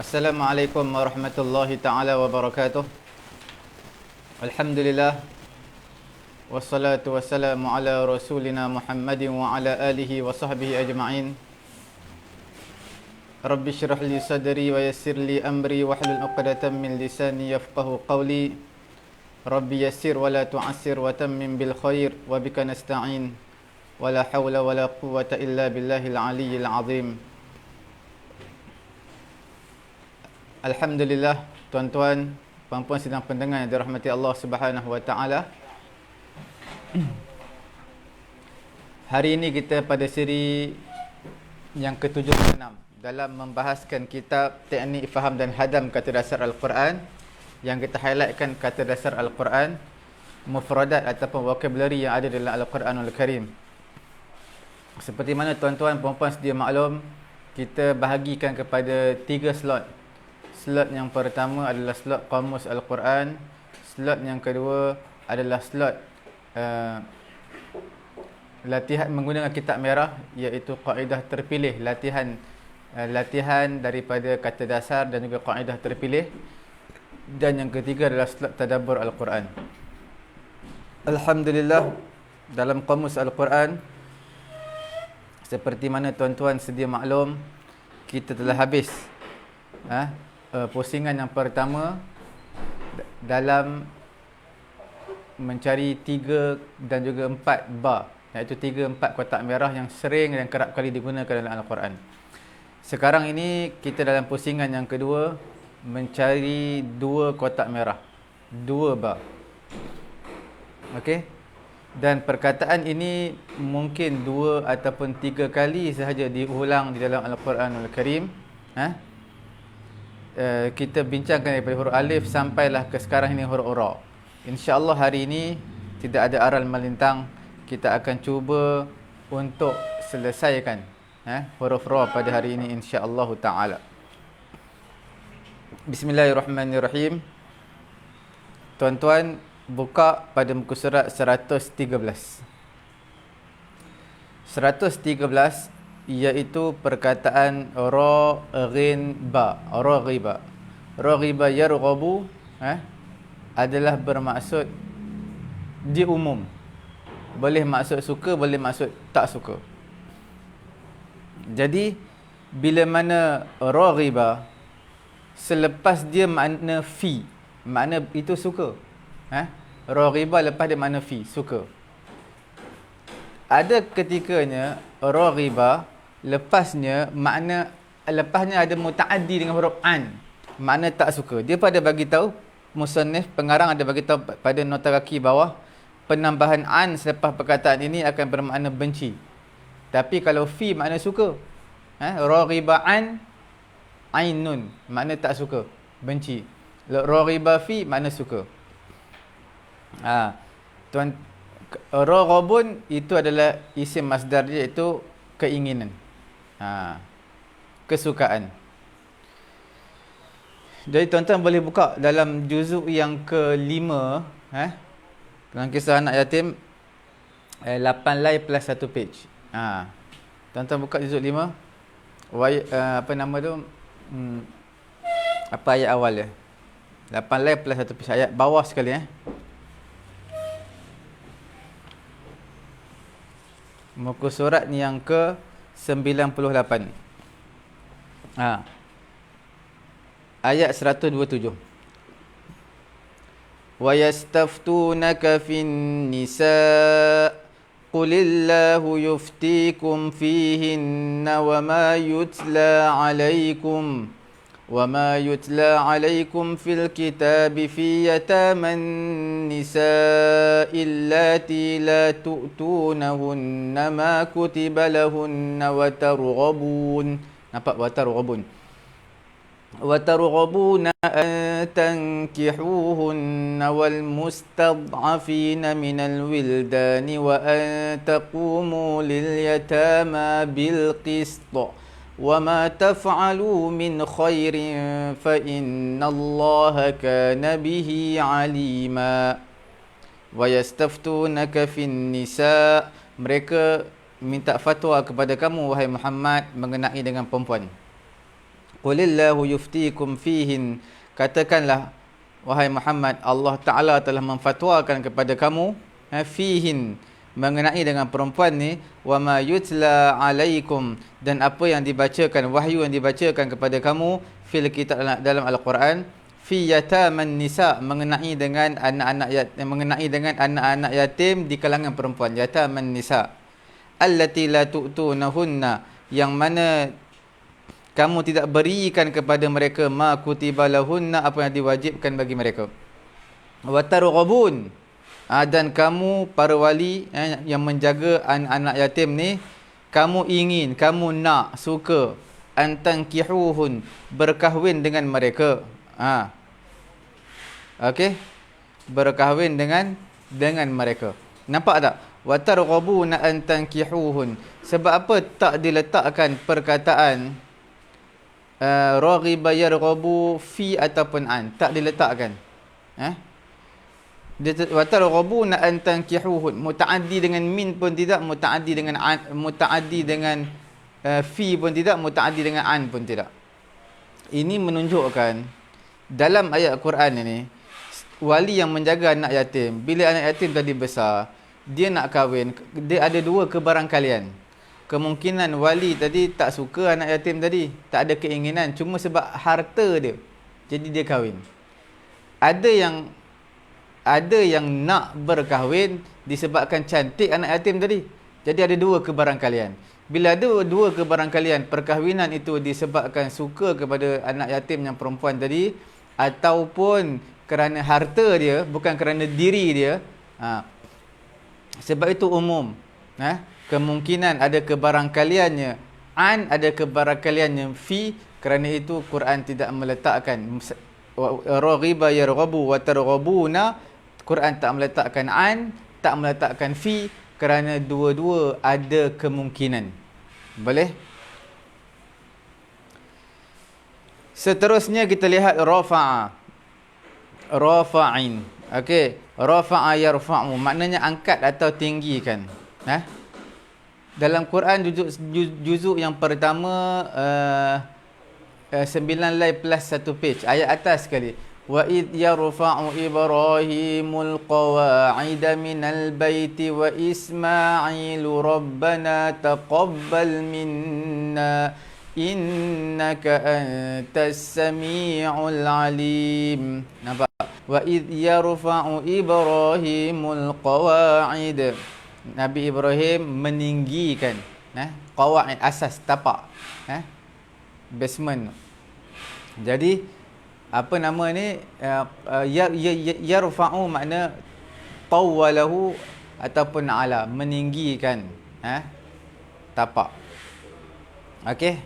Assalamualaikum warahmatullahi taala wabarakatuh. Alhamdulillah wassalatu wassalamu ala rasulina Muhammadin wa ala alihi wa sahbihi ajma'in. Rabbi syrah li sadri wa yassir li amri wahlul 'uqdatam min lisani yafqahu qawli. Rabbi yassir wa la tu'assir wa tammim bil khair wa bika nasta'in. Wa la hawla wa la quwwata illa billahil aliyyil azim. Alhamdulillah, tuan-tuan, puan-puan sidang pendengar yang dirahmati Allah Subhanahu wa taala. Hari ini kita pada siri yang ke-76 dalam membahaskan kitab Teknik Faham dan Hadam Kata Dasar Al-Quran. Yang kita highlightkan kata dasar Al-Quran, mufradat ataupun vocabulary yang ada dalam Al-Quranul Karim. Seperti mana tuan-tuan puan-puan sedia maklum, kita bahagikan kepada 3 slot. Slot yang pertama adalah slot Qamus Al-Quran. Slot yang kedua adalah slot latihan menggunakan kitab merah, iaitu kaedah terpilih, latihan daripada kata dasar dan juga kaedah terpilih. Dan yang ketiga adalah slot Tadabbur Al-Quran. Alhamdulillah, dalam Qamus Al-Quran, seperti mana tuan-tuan sedia maklum, kita telah habis pusingan yang pertama dalam mencari 3 dan juga 4 bar, iaitu 3-4 kotak merah yang sering dan kerap kali digunakan dalam Al-Quran. Sekarang ini kita dalam pusingan yang kedua, mencari 2 kotak merah, 2 bar. Okey. Dan perkataan ini mungkin 2 ataupun 3 kali sahaja diulang di dalam Al-Quranul Karim. Kita bincangkan daripada huruf alif sampailah ke sekarang ini huruf ra. InsyaAllah hari ini tidak ada aral melintang. Kita akan cuba untuk selesaikan huruf ra pada hari ini insyaAllah ta'ala. Bismillahirrahmanirrahim. Tuan-tuan buka pada muka surat 113. 113 iaitu perkataan raghiba. Raghiba yarghabu adalah bermaksud dia umum. Boleh maksud suka, boleh maksud tak suka. Jadi bila mana raghiba selepas dia makna fi, makna itu suka. Raghiba lepas dia makna fi, suka. Ada ketikanya raghiba lepasnya ada mutaaddi dengan huruf an, makna tak suka. Dia pada bagi tahu, musannif pengarang ada bagi tahu pada nota kaki bawah, penambahan an selepas perkataan ini akan bermakna benci. Tapi kalau fi makna suka, raghiba an ainun makna tak suka, benci. Raghiba fi makna suka. Raghabun itu adalah isim masdar dia, iaitu keinginan, kesukaan. Jadi tuan-tuan boleh buka dalam juzuk yang ke-5, dalam kisah anak yatim, 8 lay plus 1 page. Tuan-tuan buka juzuk 5. Apa nama tu? Apa ayat awal dia? 8 lay plus 1 page, ayat bawah sekali. Muka surat yang ke-98. Ayat 127. Wa yastaftunaka fin nisa qulillahu yuftikum fihinna wa ma yutla alaikum fil kitabi fi yataman nisaa illati la tu'tunahunna ma kutiba lahunna wa targhabun. Nampak wa targhabuna an tankihuhunna wal mustad'afina minal wildani wa an taqumu lil yatama bil qist. وَمَا تَفْعَلُوا مِنْ خَيْرٍ فَإِنَّ اللَّهَ كَانَ بِهِ عَلِيمًا. وَيَسْتَفْتُونَكَ فِي النِّسَاءِ. Mereka minta fatwa kepada kamu, wahai Muhammad, mengenai dengan perempuan. Qulillahu yuftikum fihin. Katakanlah wahai Muhammad, Allah Taala telah memfatwakan kepada kamu fihin, mengenai dengan perempuan ni, wa ma yutla alaikum, dan apa yang dibacakan, wahyu yang dibacakan kepada kamu fil kitab, dalam Al-Quran, fi yataman nisa, mengenai dengan anak-anak yatim di kalangan perempuan. Yataman nisa allati la tu'tunahunna, yang mana kamu tidak berikan kepada mereka ma kutiba lahunna, apa yang diwajibkan bagi mereka. Wa targhabun, dan kamu para wali yang menjaga anak-anak yatim ni, kamu ingin, kamu nak, suka antankihuhun, berkahwin dengan mereka. Okey, berkahwin dengan mereka. Nampak tak? Wa targhabuna antankihuhun. Sebab apa tak diletakkan perkataan raghiba yarghabu fi ataupun an, tak diletakkan. Wa targhabuna antankihuhun, mutaaddi dengan min pun tidak, mutaaddi dengan an, mutaaddi dengan fi pun tidak, mutaaddi dengan an pun tidak. Ini menunjukkan dalam ayat Quran ini, wali yang menjaga anak yatim, bila anak yatim tadi besar, dia nak kahwin, dia ada dua kebarangkalian. Kemungkinan wali tadi tak suka anak yatim tadi, tak ada keinginan, cuma sebab harta dia, jadi dia kahwin. Ada yang nak berkahwin disebabkan cantik anak yatim tadi. Jadi ada dua kebarangkalian. Bila ada dua kebarangkalian, perkahwinan itu disebabkan suka kepada anak yatim yang perempuan tadi, ataupun kerana harta dia, bukan kerana diri dia. Sebab itu umum. Kemungkinan ada kebarangkaliannya an, ada kebarangkaliannya fi. Kerana itu Quran tidak meletakkan raghiba yarghabu wa targhabuna. Quran tak meletakkan an, tak meletakkan fi, kerana dua-dua ada kemungkinan. Boleh? Seterusnya kita lihat rafa'a. Rafa'in. Okey, rafa'a yarfa'u, maknanya angkat atau tinggikan. Dalam Quran juzuk yang pertama 9 line plus 1 page, ayat atas sekali. Wa id yarfa'u Ibrahimul qawa'ida minal baiti wa Ismailu rabbana taqabbal minna innaka antas sami'ul alim. Nampak? Wa id yarfa'u Ibrahimul qawa'id, Nabi Ibrahim meninggikan qawa'id, asas, tapak, basement. Jadi apa nama ni, yarfa'u makna tawwalahu ataupun ala, meninggikan tapak. Okey.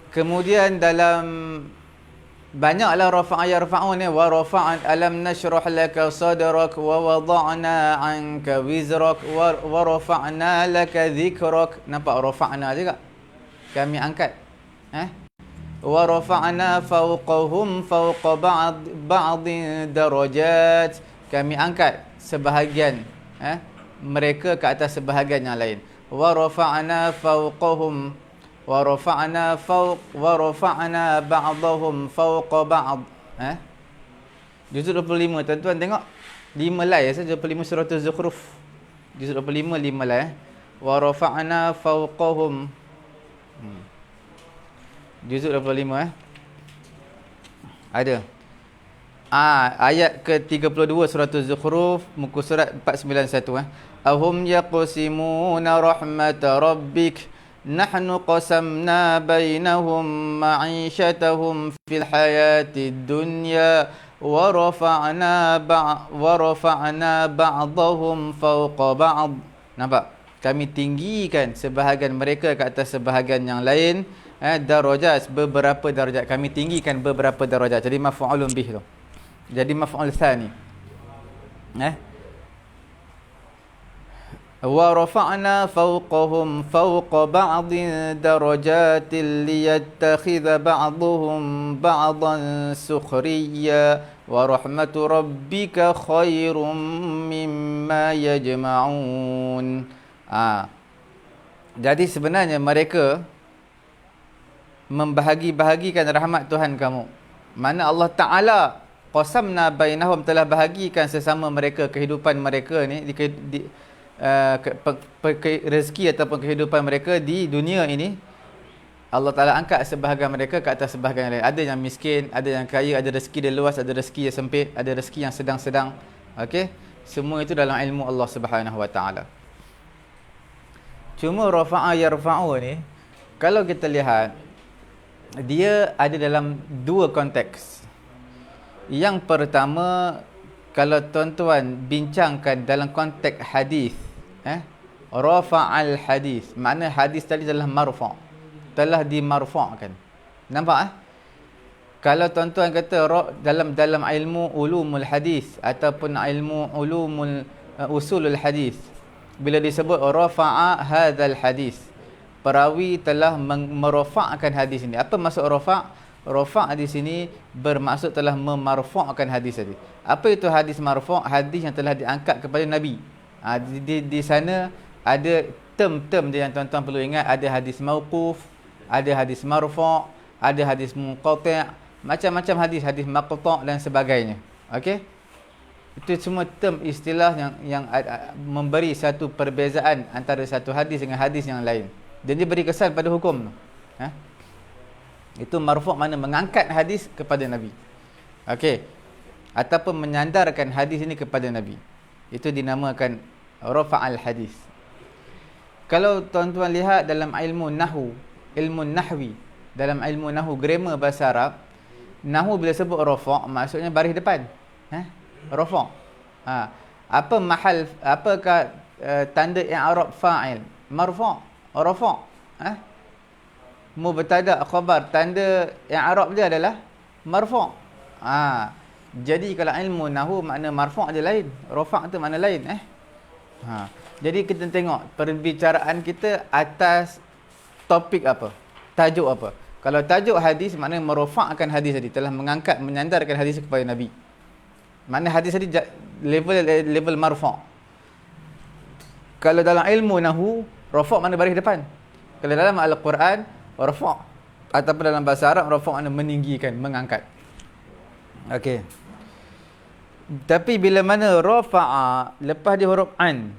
Kemudian dalam banyaklah rafa'a yarfa'u ni, wa rafa'an alam nashrah laka sadrak wa wada'na 'anka wizrak wa rafa'na laka dhikrak. Nampak rafa'na juga, kami angkat. Wa rafa'na fawqahum fawqa ba'din darajat, kami angkat sebahagian mereka ke atas sebahagian yang lain. Wa rafa'na fawqahum wa rafa'na ba'dahum fawqa ba'd. Juzuk 25, tuan-tuan tengok 5 line saja, 25 surah Az-Zukhruf. Juzuk 25 5 line. Wa rafa'na fawqahum. Juzuk 25 ada. Ayat ke-32 surah Az-Zukhruf, muka surat 491. Ahum yaqsimuna rahmat rabbik nahnu qasamna bainahum ma'ishatahum fil hayatid dunya wa rafa'na ba'dahum fawqa ba'd. Nampak? Kami tinggikan sebahagian mereka ke atas sebahagian yang lain. Darajat, beberapa darajat, kami tinggikan beberapa darajat. Jadi maf'ulun bih tu. Jadi maf'ul thani. Wa rafa'na fawqahum fawqa ba'din darajatin liyattakhidha ba'duhum ba'dan sukhriya wa rahmatu rabbika khairum mimma yajma'un. Jadi sebenarnya mereka membahagi-bahagikan rahmat Tuhan kamu. Mana Allah Ta'ala qasamna bainahum, telah bahagikan sesama mereka kehidupan mereka ni rezeki ataupun kehidupan mereka di dunia ini. Allah Ta'ala angkat sebahagian mereka ke atas sebahagian yang lain. Ada yang miskin, ada yang kaya, ada rezeki dia luas, ada rezeki yang sempit, ada rezeki yang sedang-sedang. Okey, semua itu dalam ilmu Allah Subhanahu Wa Ta'ala. Cuma rafa'a yarfa'u ni, kalau kita lihat, dia ada dalam dua konteks. Yang pertama, kalau tuan-tuan bincangkan dalam konteks hadis, rafa'al hadis, makna hadis tadi adalah marfa', telah dimarfa'kan. Nampak Kalau tuan-tuan kata dalam ilmu ulumul hadis ataupun ilmu ulumul usulul hadis, bila disebut rafa'a hadzal hadis, perawi telah merafa'kan hadis ini. Apa maksud rafa'? Rafa' di sini bermaksud telah memarfa'kan hadis tadi. Apa itu hadis marfa'? Hadis yang telah diangkat kepada Nabi. Di sana ada term-term dia yang tuan-tuan perlu ingat. Ada hadis mauquf, ada hadis marfa', ada hadis munqati', macam-macam hadis, hadis maqta' dan sebagainya. Okey? Itu semua term istilah yang memberi satu perbezaan antara satu hadis dengan hadis yang lain. Dan dia beri kesan pada hukum. Itu marfu', mana mengangkat hadis kepada Nabi. Okey. Ataupun menyandarkan hadis ini kepada Nabi. Itu dinamakan rafa'al hadis. Kalau tuan-tuan lihat dalam ilmu nahwu, ilmu nahwi, dalam ilmu nahwu grammar bahasa Arab, nahwu bila sebut rafa' maksudnya baris depan. Rafa'. Apakah tanda i'rab fa'il? Marfa', rafa'. Mubtada' khabar, tanda i'rab dia adalah marfa'. Jadi kalau ilmu nahwu makna marfa' dia lain, rafa' tu makna lain. Jadi kita tengok perbicaraan kita atas topik apa, tajuk apa. Kalau tajuk hadis maknanya merafa'kan hadis tadi, telah mengangkat, menyandarkan hadis kepada Nabi. Makna hadis tadi level marfa'. Kalau dalam ilmu nahwu, rafa' makna baris depan. Kalau dalam Al-Quran, rafa' ataupun dalam bahasa Arab, rafa' makna meninggikan, mengangkat. Okey. Tapi bila mana rafa'a lepas dia huruf an,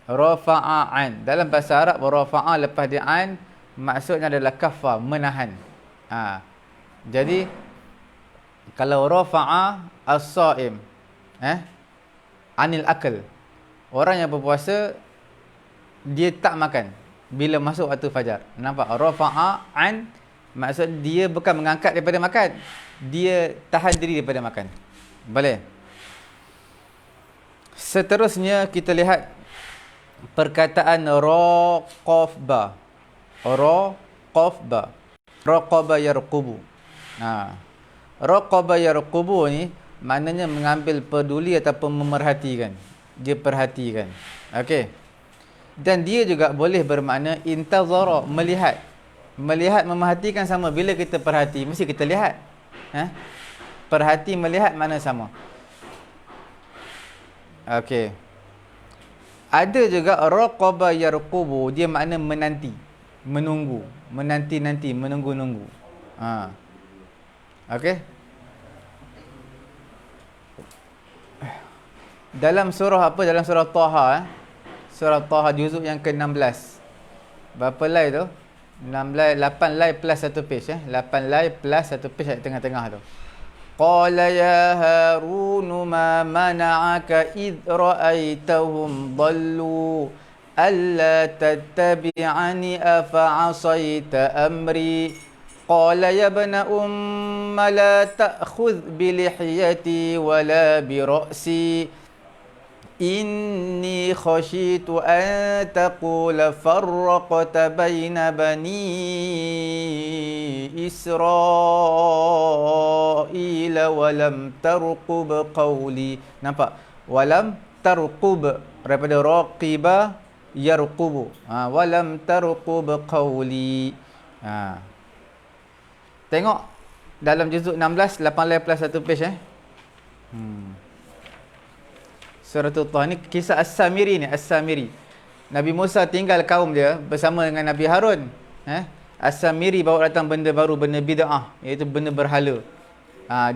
rafa'a an, dalam bahasa Arab rafa'a lepas dia an maksudnya adalah kaffa, menahan. Jadi kalau rafa'a as-saim anil akal, orang yang berpuasa dia tak makan bila masuk waktu fajar. Nampak? Rafa'a an maksud dia bukan mengangkat daripada makan, dia tahan diri daripada makan. Boleh? Seterusnya kita lihat perkataan raqaba. Raqaba yarqubu. Raqaba yarqubu ni maknanya mengambil peduli ataupun memerhatikan. Dia perhatikan. Okey. Dan dia juga boleh bermakna intazara, melihat. Melihat, memerhatikan sama. Bila kita perhati, mesti kita lihat. Perhati, melihat mana sama. Okey. Ada juga raqaba yarqubu, dia makna menanti, menunggu, menanti-nanti, menunggu-nunggu. Okey. Dalam surah apa? Dalam surah Taha, surah Taha juzuk yang ke-16. Berapa lai tu? 8 lai plus 1 page 8 lai plus 1 page di tengah-tengah tu. Qala ya Harun ma mana'aka id ra'aitahum dallu alla tattabi'ani afa 'asaita amri. Qala ya ibna umma la ta'khudh bi lihyati wala bi ra'si inni khashitu an taqula farraqta baina bani Israila walam tarqub qawli. Nampak? Walam tarqub, daripada raqiba yarqubu. Walam tarqub qawli. Tengok dalam juzuk 16, 8 lai plus 1 page Surah Taha ni kisah As-Samiri ni, As-Samiri. Nabi Musa tinggal kaum dia bersama dengan Nabi Harun. As-Samiri bawa datang benda baru, benda bid'ah, iaitu benda berhala.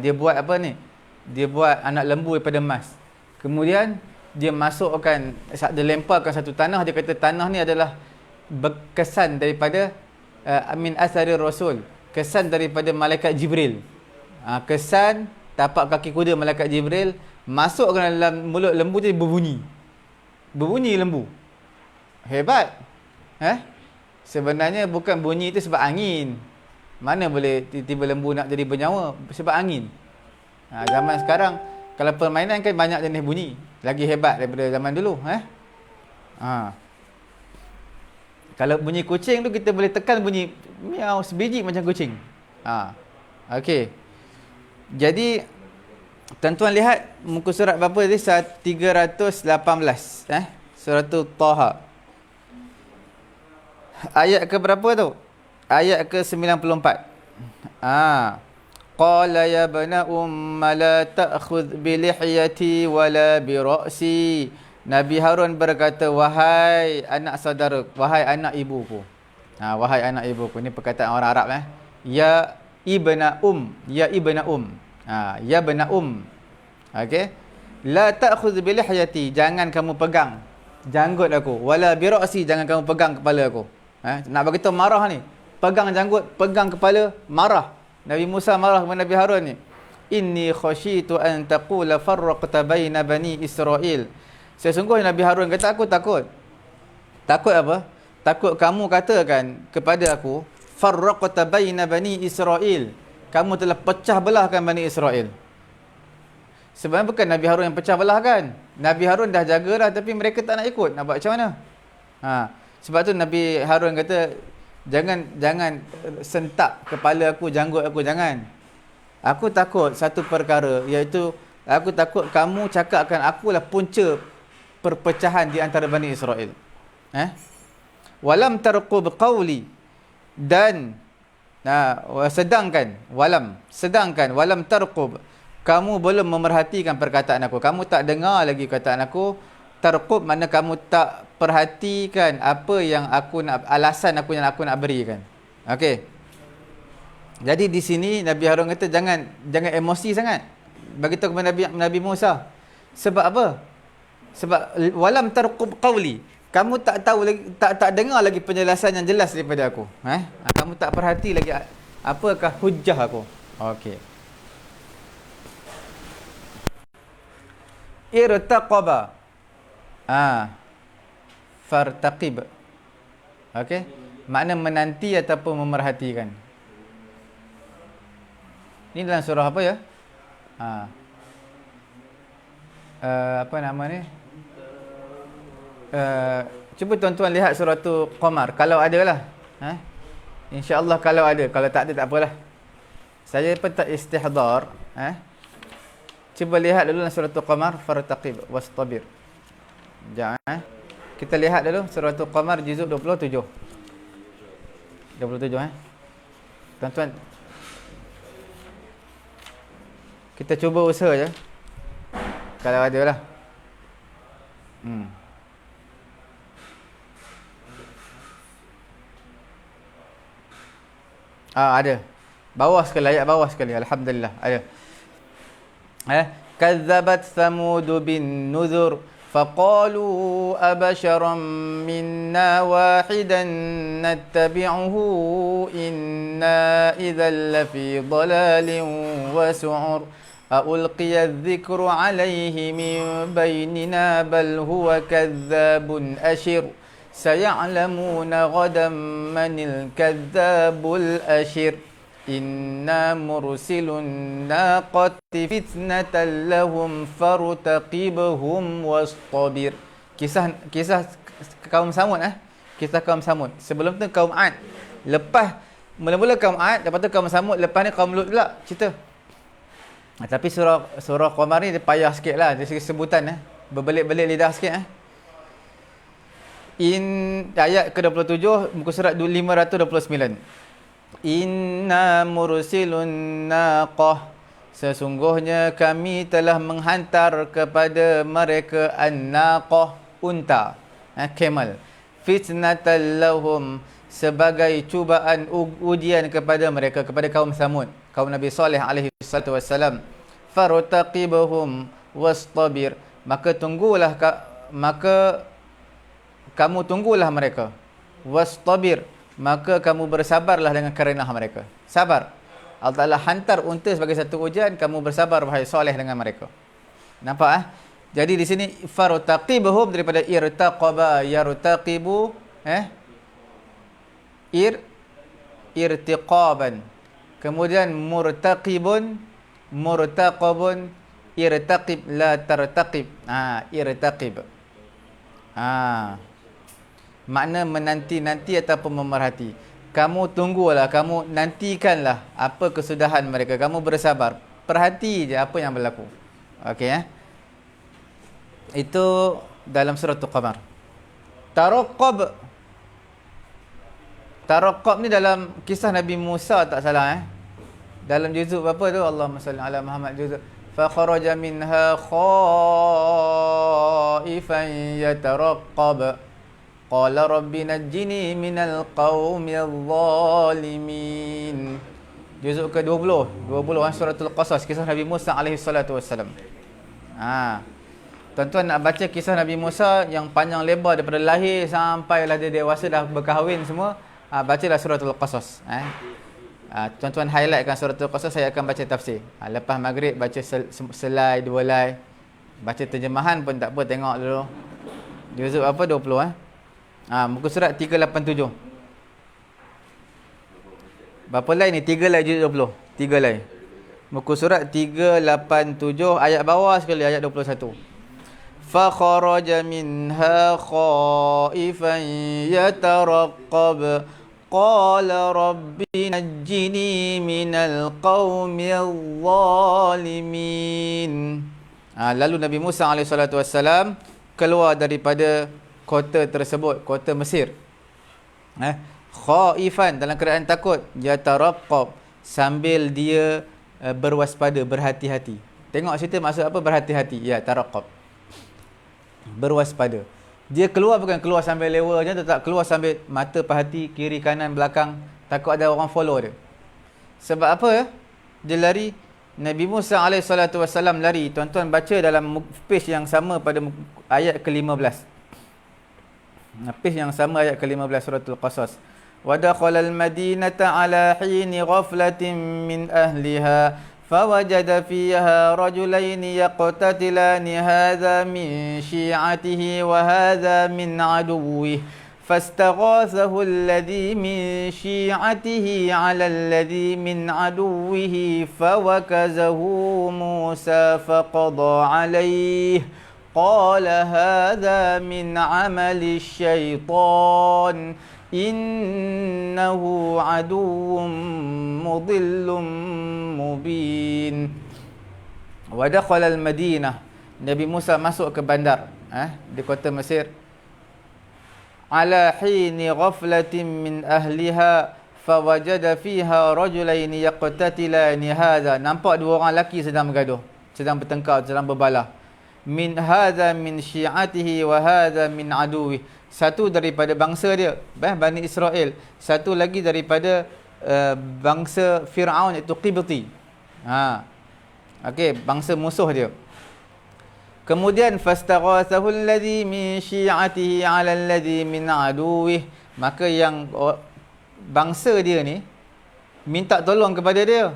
Dia buat apa ni? Dia buat anak lembu daripada emas. Kemudian dia masukkan, dia lemparkan satu tanah, dia kata tanah ni adalah berkesan daripada min asari rasul, kesan daripada malaikat Jibril. Kesan tapak kaki kuda malaikat Jibril masuk ke dalam mulut lembu tu, berbunyi lembu. Hebat. Sebenarnya bukan bunyi itu sebab angin. Mana boleh tiba-tiba lembu nak jadi bernyawa? Sebab angin. Zaman sekarang kalau permainan kan banyak jenis bunyi, lagi hebat daripada zaman dulu. Kalau bunyi kucing tu kita boleh tekan bunyi miau sebiji macam kucing. Okey. Jadi tuan-tuan lihat muka surat berapa tadi? 318. Surah Taha. Ayat ke berapa tu? Ayat ke 94. Qala ya bana umma la ta'khudh bi lihyati wala bi ra'si. Nabi Harun berkata, wahai anak saudara, wahai anak ibuku. Wahai anak ibuku. Ini perkataan orang Arab. Ya ibna ya ibna ya bana Okey. La ta'khudh bi lihyati, jangan kamu pegang janggut aku. Wala bi ra'si, jangan kamu pegang kepala aku. Nak bagi tahu marah ni. Pegang janggut, pegang kepala, marah. Nabi Musa marah kepada Nabi Harun ni. Inni khasyitu an taqula farraqta baina bani Israel. Sesungguhnya Nabi Harun kata, aku takut. Takut apa? Takut kamu katakan kepada aku, farraqta baina bani Israel. Kamu telah pecah belahkan Bani Israel. Sebenarnya bukan Nabi Harun yang pecah belahkan. Nabi Harun dah jaga dah, tapi mereka tak nak ikut. Nak buat macam mana? Sebab tu Nabi Harun kata, jangan sentak kepala aku, janggut aku, jangan. Aku takut satu perkara, iaitu aku takut kamu cakapkan akulah punca perpecahan di antara Bani Israel. Walam tarqub qawli, dan sedangkan walam tarqub, kamu belum memerhatikan perkataan aku. Kamu tak dengar lagi perkataan aku. Tarqub makna kamu tak perhatikan apa yang aku nak, alasan aku yang aku nak berikan. Okey. Jadi di sini Nabi Harun kata jangan emosi sangat. Bagi tahu kepada Nabi Musa. Sebab apa? Sebab walam tarqub qawli. Kamu tak tahu lagi, tak dengar lagi penjelasan yang jelas daripada aku. Kamu tak perhati lagi apakah hujah aku. Okey. Irtaqaba. Fartaqib. Okey. Makna menanti ataupun memerhatikan. Ini dalam surah apa ya? Apa nama ni? Cuba tuan-tuan lihat surah tu Qamar. Kalau ada lah. InsyaAllah kalau ada. Kalau tak ada tak apalah. Saya pun tak istihdar. Cuba lihat dulu dalam surah tu Qamar. Fartaqib wastabir. Jangan. Kita lihat dulu surah Al-Qamar juzuk 27. 27 Tuan-tuan, kita cuba usaha je. Kalau ada lah. Ada. Bawah sekali, ayat bawah sekali. Alhamdulillah, ada. Kazzabat Thamud bin Nuzur فقالوا أبشرا منا واحدا نتبعه إنا إذا لفي ضلال وسعر ألقي الذكر عليه من بيننا بل هو كذاب أشر سيعلمون غدا من الكذاب الأشر إنا مرسل الناقة فتنة لهم فارتقبهم واصطبر. Kisah kaum Samud. Kisah kaum Samud. Sebelum tu kaum Ad. Lepas mula-mula kaum Ad, lepas tu kaum Samud, lepas ni kaum Lut pula cerita. Tapi surah Qamar ni dia payah sikit lah dari segi sebutan. Berbelit-belit lidah sikit. Ayat ke-27 muka surat 529. Inna mursilun naqah, sesungguhnya kami telah menghantar kepada mereka an-naqah, unta, camel. Fitnatan lahum, sebagai cubaan ujian kepada mereka, kepada kaum Samud, kaum Nabi Saleh alaihi salatu wassalam. Fartaqibhum wastabir, maka kamu tunggulah mereka. Wastabir, maka kamu bersabarlah dengan kerenah mereka. Sabar. Allah Ta'ala hantar unta sebagai satu ujian, kamu bersabar wahai Saleh dengan mereka. Nampak Jadi di sini fartaqibhum daripada irtaqaba yartaqibu irtiqaban. Kemudian murtaqibun, murtaqabun, irtaqib la tartaqib. Irtaqib. Makna menanti-nanti ataupun memerhati. Kamu tunggulah, kamu nantikanlah apa kesudahan mereka. Kamu bersabar. Perhati je apa yang berlaku. Okey Itu dalam surah Al-Qamar. Taraqqab ni dalam kisah Nabi Musa tak salah Dalam juzuk berapa tu? Allahumma salli ala Muhammad juzuk. Fa kharaja minha khaifan yataraqqab. Qala rabbi najjini minal qaumil zalimin. Juzuk ke-20 suratul Qasas, kisah Nabi Musa alaihi salatu wassalam. Tuan-tuan nak baca kisah Nabi Musa yang panjang lebar daripada lahir sampailah dia dewasa dah berkahwin semua, bacalah suratul Qasas. Tuan-tuan highlightkan suratul Qasas, saya akan baca tafsir. Lepas maghrib baca selai 2 lai. Baca terjemahan pun tak apa, tengok dulu. Juzuk apa? 20 muka surat 387. Berapa lai ni? 3 lai juzuk 20. 3 lai. Muka surat 387 ayat bawah sekali, ayat 21. Fa kharaja minha khaifan yataraqqab. Qala rabbi najjini minal qaumil zalimin. Lalu Nabi Musa AS keluar daripada kota tersebut, kota Mesir. Khaifan, dalam keadaan takut. Yataraqqab, sambil dia berwaspada, berhati-hati. Tengok cerita maksud apa berhati-hati? Ya, taraqqab, berwaspada. Dia keluar bukan keluar sambil lewa je, tetap keluar sambil mata perhati kiri kanan belakang, takut ada orang follow dia. Sebab apa dia lari? Nabi Musa AS lari. Tuan-tuan baca dalam page yang sama pada ayat ke-15. Page yang sama ayat ke-15 suratul Qasas. Wa dakhala al-madinata ala hini ghaflatin min ahliha fawajada fiha rajulaini yaqtatilani hadha min syi'atihi wa hadha min aduwwihi فاستغاثه الذي من شيعته على الذي من عدوه فوكزه موسى فقضى عليه قال هذا من عمل الشيطان إنه عدو مضل مبين. ودخل المدينة, Nabi Musa masuk ke bandar di kota Mesir. Ala hini ghaflatin min ahliha fawajada fiha rajulaini yaqtatilani hadha. Nampak 2 orang lelaki sedang bergaduh, sedang bertengkar, sedang berbalah. Min hadha min syi'atihi wa hadha min aduwi. Satu daripada bangsa dia, Bani Israel. Satu lagi daripada bangsa Fir'aun, iaitu Qibti. Okey, bangsa musuh dia. Kemudian fastaghathahu alladhi min syi'atihi 'ala alladhi min aduwih. Maka yang bangsa dia ni minta tolong kepada dia.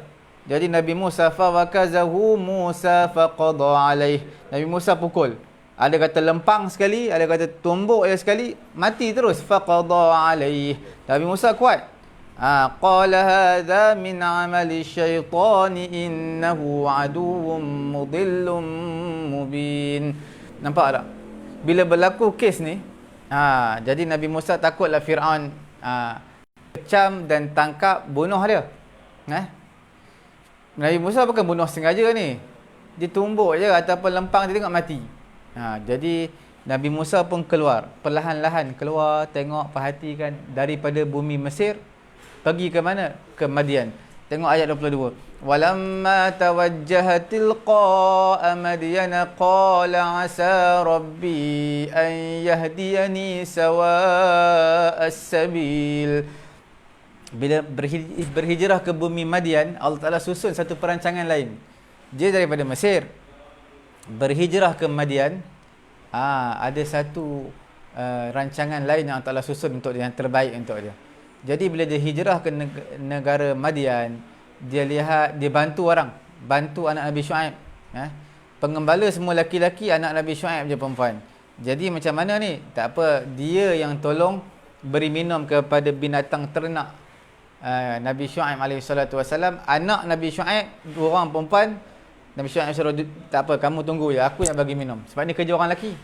Jadi Nabi Musa fawakazahu Musa faqada alaih. Nabi Musa pukul. Ada kata lempang sekali, ada kata tumbuk sekali, mati terus. Faqada alaih. Nabi Musa kuat. Qala hadha min amali syaitani innahu aduwwum mudillum mubin. Nampak tak? Bila berlaku kes ni, jadi Nabi Musa takutlah Fir'aun kecam dan tangkap, bunuh dia. Nabi Musa bukan bunuh sengaja ni. Dia tumbuk je ataupun lempang, dia tengok mati. Jadi Nabi Musa pun keluar, perlahan-lahan keluar, tengok, perhatikan daripada bumi Mesir. Pergi ke mana? Ke Madian. Tengok ayat 22. Walamma tawajjaha tilqa'a madyana qala asa rabbi an yahdiyani sawa'as sabil. Bila berhijrah ke bumi Madian, Allah Ta'ala susun satu perancangan lain. Dia daripada Mesir berhijrah ke Madian, ada satu rancangan lain yang Allah Ta'ala susun untuk dia, yang terbaik untuk dia. Jadi bila dia hijrah ke negara Madian, dia lihat, dia bantu orang, bantu anak Nabi Shu'aib. Pengembala semua laki-laki, anak Nabi Shu'aib je perempuan. Jadi macam mana ni? Tak apa, dia yang tolong beri minum kepada binatang ternak Nabi Shu'aib alaihissalam. Anak Nabi Shu'aib, 2 orang perempuan. Nabi Shu'aib suruh, tak apa, kamu tunggu je, aku yang bagi minum. Sebab ni kerja orang lelaki.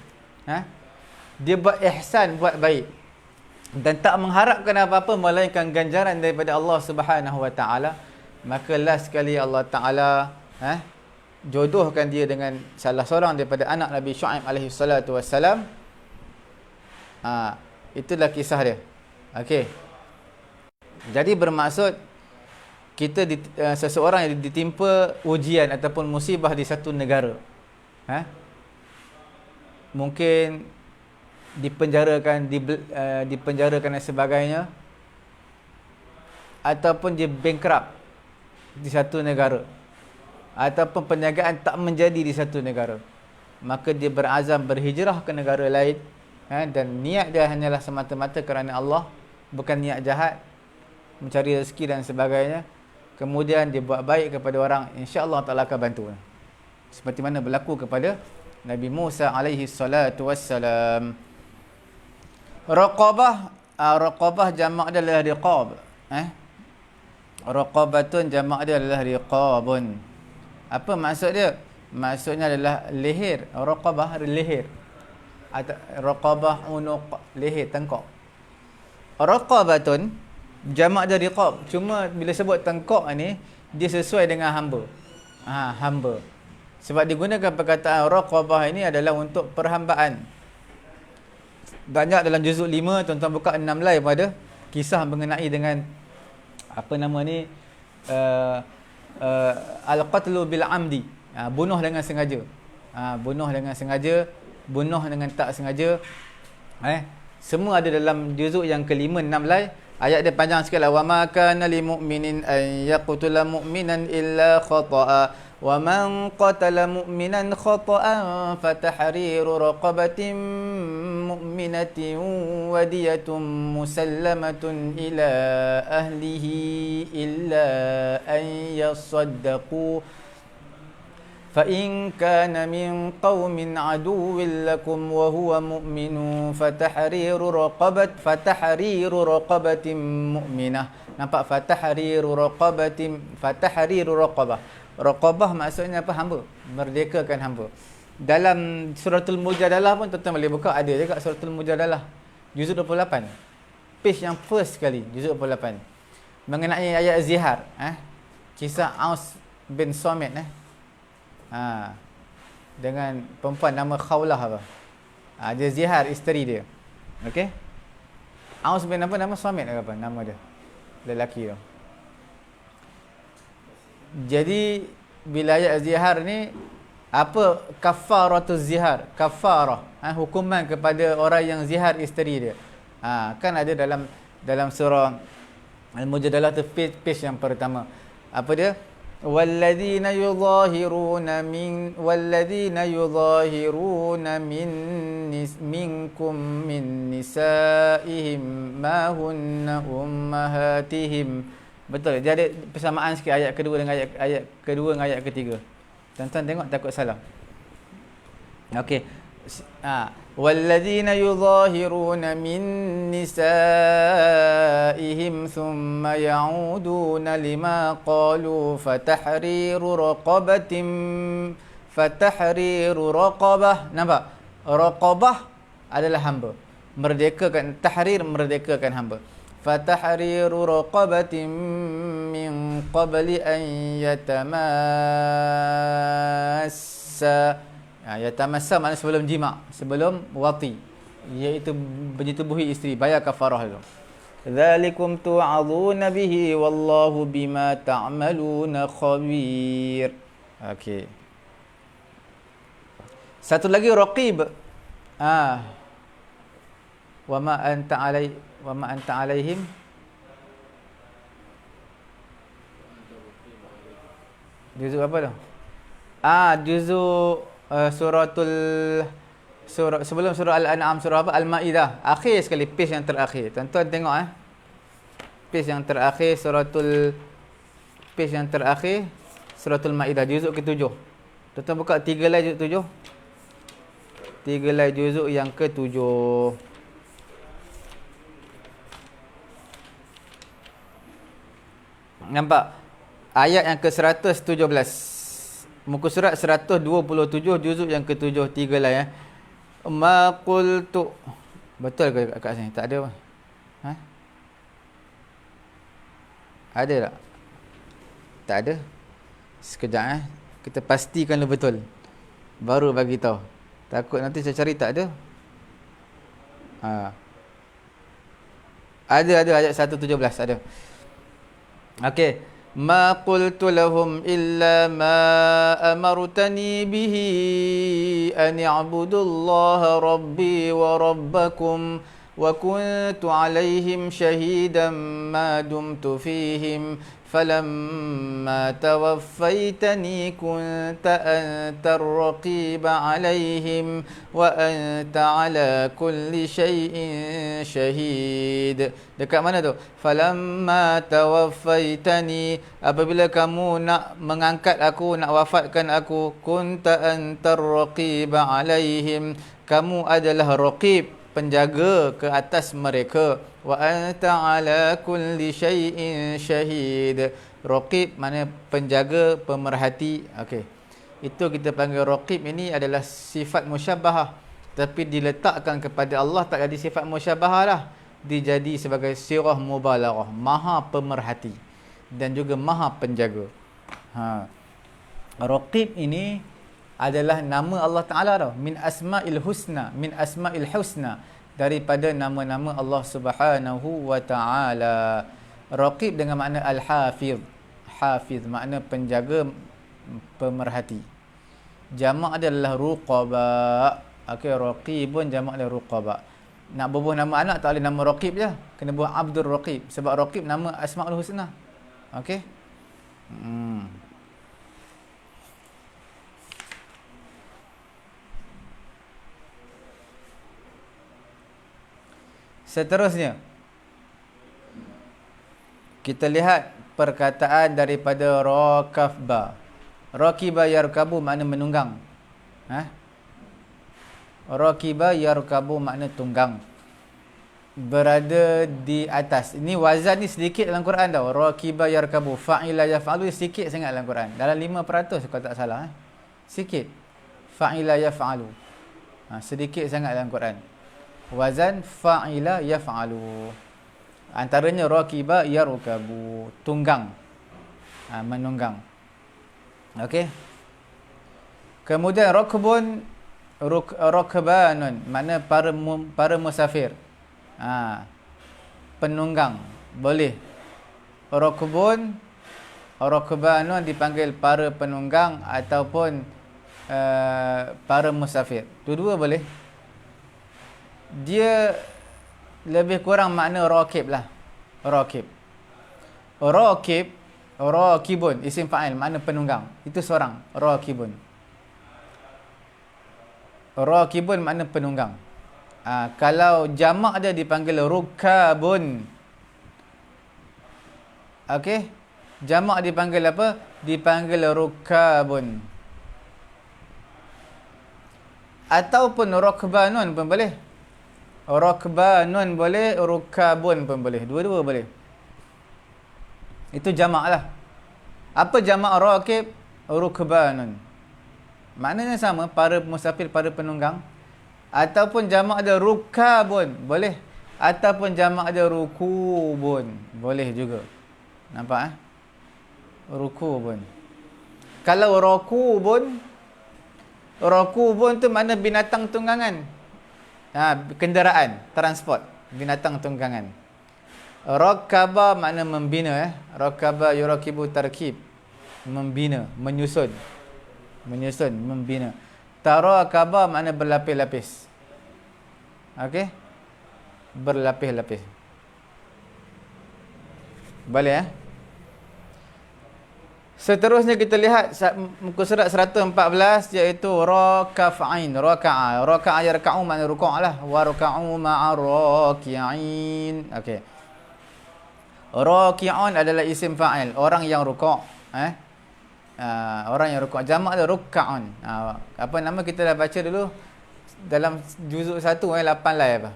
Dia buat ihsan, buat baik, dan tak mengharapkan apa-apa melainkan ganjaran daripada Allah Subhanahu Wa Taala. Maka last sekali Allah Taala jodohkan dia dengan salah seorang daripada anak Nabi Shu'aib alaihi salatu wassalam. Itulah kisah dia. Okey. Jadi bermaksud kita seseorang yang ditimpa ujian ataupun musibah di satu negara, mungkin dipenjarakan, dipenjarakan dan sebagainya, ataupun dia bankrupt di satu negara, ataupun perniagaan tak menjadi di satu negara, maka dia berazam berhijrah ke negara lain, dan niat dia hanyalah semata-mata kerana Allah, bukan niat jahat, mencari rezeki dan sebagainya. Kemudian dia buat baik kepada orang, insya-Allah Taala akan bantu. Seperti mana berlaku kepada Nabi Musa alaihi salatu wassalam. Raqabah jamak dia adalah riqab. Raqabatun jamak dia adalah riqabun. Apa maksud dia? Maksudnya adalah leher. Raqabah leher. Atau raqabah unuq, leher, tengkok. Raqabatun jamak dia riqab. Cuma bila sebut tengkok ni, dia sesuai dengan hamba. Hamba. Sebab digunakan perkataan raqabah ini adalah untuk perhambaan. Banyak dalam juzuk 5, tuan-tuan buka 6 lai pada kisah mengenai dengan apa nama ni, al-qatlu bil amdi, bunuh dengan sengaja. Bunuh dengan sengaja, bunuh dengan tak sengaja. Semua ada dalam juzuk yang kelima 6 lai. Ayat dia panjang sikit lah. Wa ma kana lil mu'minin an yaqtula mu'minan illa khata'a wa man qatala mu'minan khata'an fatahriru raqabatin mu'minatin wa diyatun musallamatun ila ahlihi illa an yasaddaqu فإن كان من قوم عدو لكم وهو مؤمن فتحرير رقبة مؤمنة. Nampak? Fatahriru raqabah. Raqabah maksudnya apa? Hamba. Merdekakan hamba. Dalam suratul Mujadalah pun tuan-tuan boleh buka, ada juga suratul Mujadalah juzuk 28. Page yang first sekali, juzuk 28. Mengenai ayat zihar, kisah Aus bin Samit, dengan perempuan nama Khawlah apa. Dia zihar isteri dia. Okey. Aus bin apa nama, Samit ke apa nama dia, lelaki tu. Jadi bila ayat zihar ni, apa kafaratuz zihar? Kafarah, hukuman kepada orang yang zihar isteri dia. Kan ada dalam surah Al-Mujadalah tu, page yang pertama. Apa dia? والذين يظاهرون منكم من نسائهم ما هن أمهاتهم. Betul. Dia ada persamaan sikit ayat kedua dengan ayat kedua dengan ayat ketiga. Tuan-tuan tengok, takut salah. Okey. والذين يظاهرون من نسائهم ثم يعودون لما قالوا فتحرير رقبة. Nampak? Raqabah adalah hamba. Merdekakan, tahrir merdekakan hamba. Fatahriru raqabatin min qabli an yatamassa. Yatamassa maknanya sebelum jima', sebelum wati, iaitu menyetubuhi isteri, bayar kafarah dulu. Dzalikum tu'adhuna bihi wallahu bima ta'maluna khabir. Okey. Satu lagi raqib. Wa ma anta alaihim juzuk apa tu? Juzuk surah sebelum surah Al-An'am, surah apa? Al-Maidah. Akhir sekali, page yang terakhir. Tuan-tuan tengok page yang terakhir page yang terakhir suratul Maidah juzuk ke-7. Tuan-tuan buka 3 lai juzuk 7. 3 lai juzuk yang ke-7. Nampak? Ayat yang ke-117. Muka surat 127 juzuk yang ke-7, 3 lai Ma qultu. Betul ke kat sini? Tak ada. Ada tak? Tak ada. Sekejap kita pastikan betul. Baru bagi tahu. Takut nanti saya cari tak ada. Ada ayat 117 ada. Okey. Ma qultu lahum illa ma amartani bihi an i'budullaha rabbi wa rabbakum wa kuntu alaihim shahidan ma dumtu fihim falamma tawaffaytani kunta antar raqiba alaihim wa anta ala kulli shay'in shahid. Dekat mana tu? Falamma tawaffaytani, apabila kamu nak mengangkat aku, nak wafatkan aku, kunta antar raqiba alaihim, kamu adalah raqib, penjaga ke atas mereka. Wa anta ala kulli syai'in syahid. Raqib mana penjaga, pemerhati. Okey. Itu kita panggil raqib. Ini adalah sifat musyabbahah, tapi diletakkan kepada Allah tak jadi sifat musyabbahah lah. Dijadi sebagai sirah mubalaghah, maha pemerhati dan juga maha penjaga. Raqib ini adalah nama Allah Ta'ala tau. Min asma'il husna, daripada nama-nama Allah Subhanahu wa Ta'ala. Raqib dengan makna al-hafiz. Hafiz makna penjaga, pemerhati. Jamak adalah ruqaba. Okey, raqibun jamak adalah ruqaba. Nak bubuh nama anak tak boleh nama raqib je. Kena buat Abdul Raqib. Sebab raqib nama asma'ul husna. Okey. Seterusnya, kita lihat perkataan daripada rakabba. Rakiba yarkabu makna menunggang. Rakiba yarkabu makna tunggang. Berada di atas. Ini wazan ni sedikit dalam Quran tau. Rakiba yarkabu, fa'ila yaf'alu sikit sangat dalam Quran. Dalam 5% kalau tak salah. Sikit. Fa'ila yaf'alu. Sedikit sangat dalam Quran. Wazan fa'ila yaf'alu. Antaranya rakiba yarkabu, tunggang, menunggang. Okey. Kemudian rukbanun makna para musafir. Penunggang boleh. Rukbanun dipanggil para penunggang ataupun para musafir. Dua-dua boleh. Dia lebih kurang makna raqib lah. Raqib. Raqibun isim fa'il makna penunggang. Itu seorang. Raqibun makna penunggang. Kalau jamak dia dipanggil rukabun. Okey. Jamak dipanggil apa? Dipanggil rukabun. Ataupun rukbanun pun boleh. Rukbanun boleh, rukabun pun boleh. Dua-dua boleh. Itu jamak lah. Apa jamak raqib? Rukbanun. Maknanya sama, para musafir, para penunggang. Ataupun jamak ada rukabun, boleh. Ataupun jamak ada rukubun, boleh juga. Nampak Rukubun. Kalau rukubun tu makna binatang tunggangan. Kenderaan, transport, binatang tunggangan. Rakaba makna membina. Rakaba yurakibu tarkib. Membina, menyusun. Menyusun, membina. Tarakaba makna berlapis-lapis. Okey? Berlapis-lapis. Boleh Seterusnya kita lihat muka surat 114 iaitu raka'ain. Raka'a. Raka'a yarka'u makna rukuk lah. Wa raka'u ma'ar raki'in. Okey. Raki'un adalah isim fa'il, orang yang rukuk. Orang yang rukuk. Jamak dia ruka'un. Apa nama kita dah baca dulu dalam juzuk 1 8 lai apa.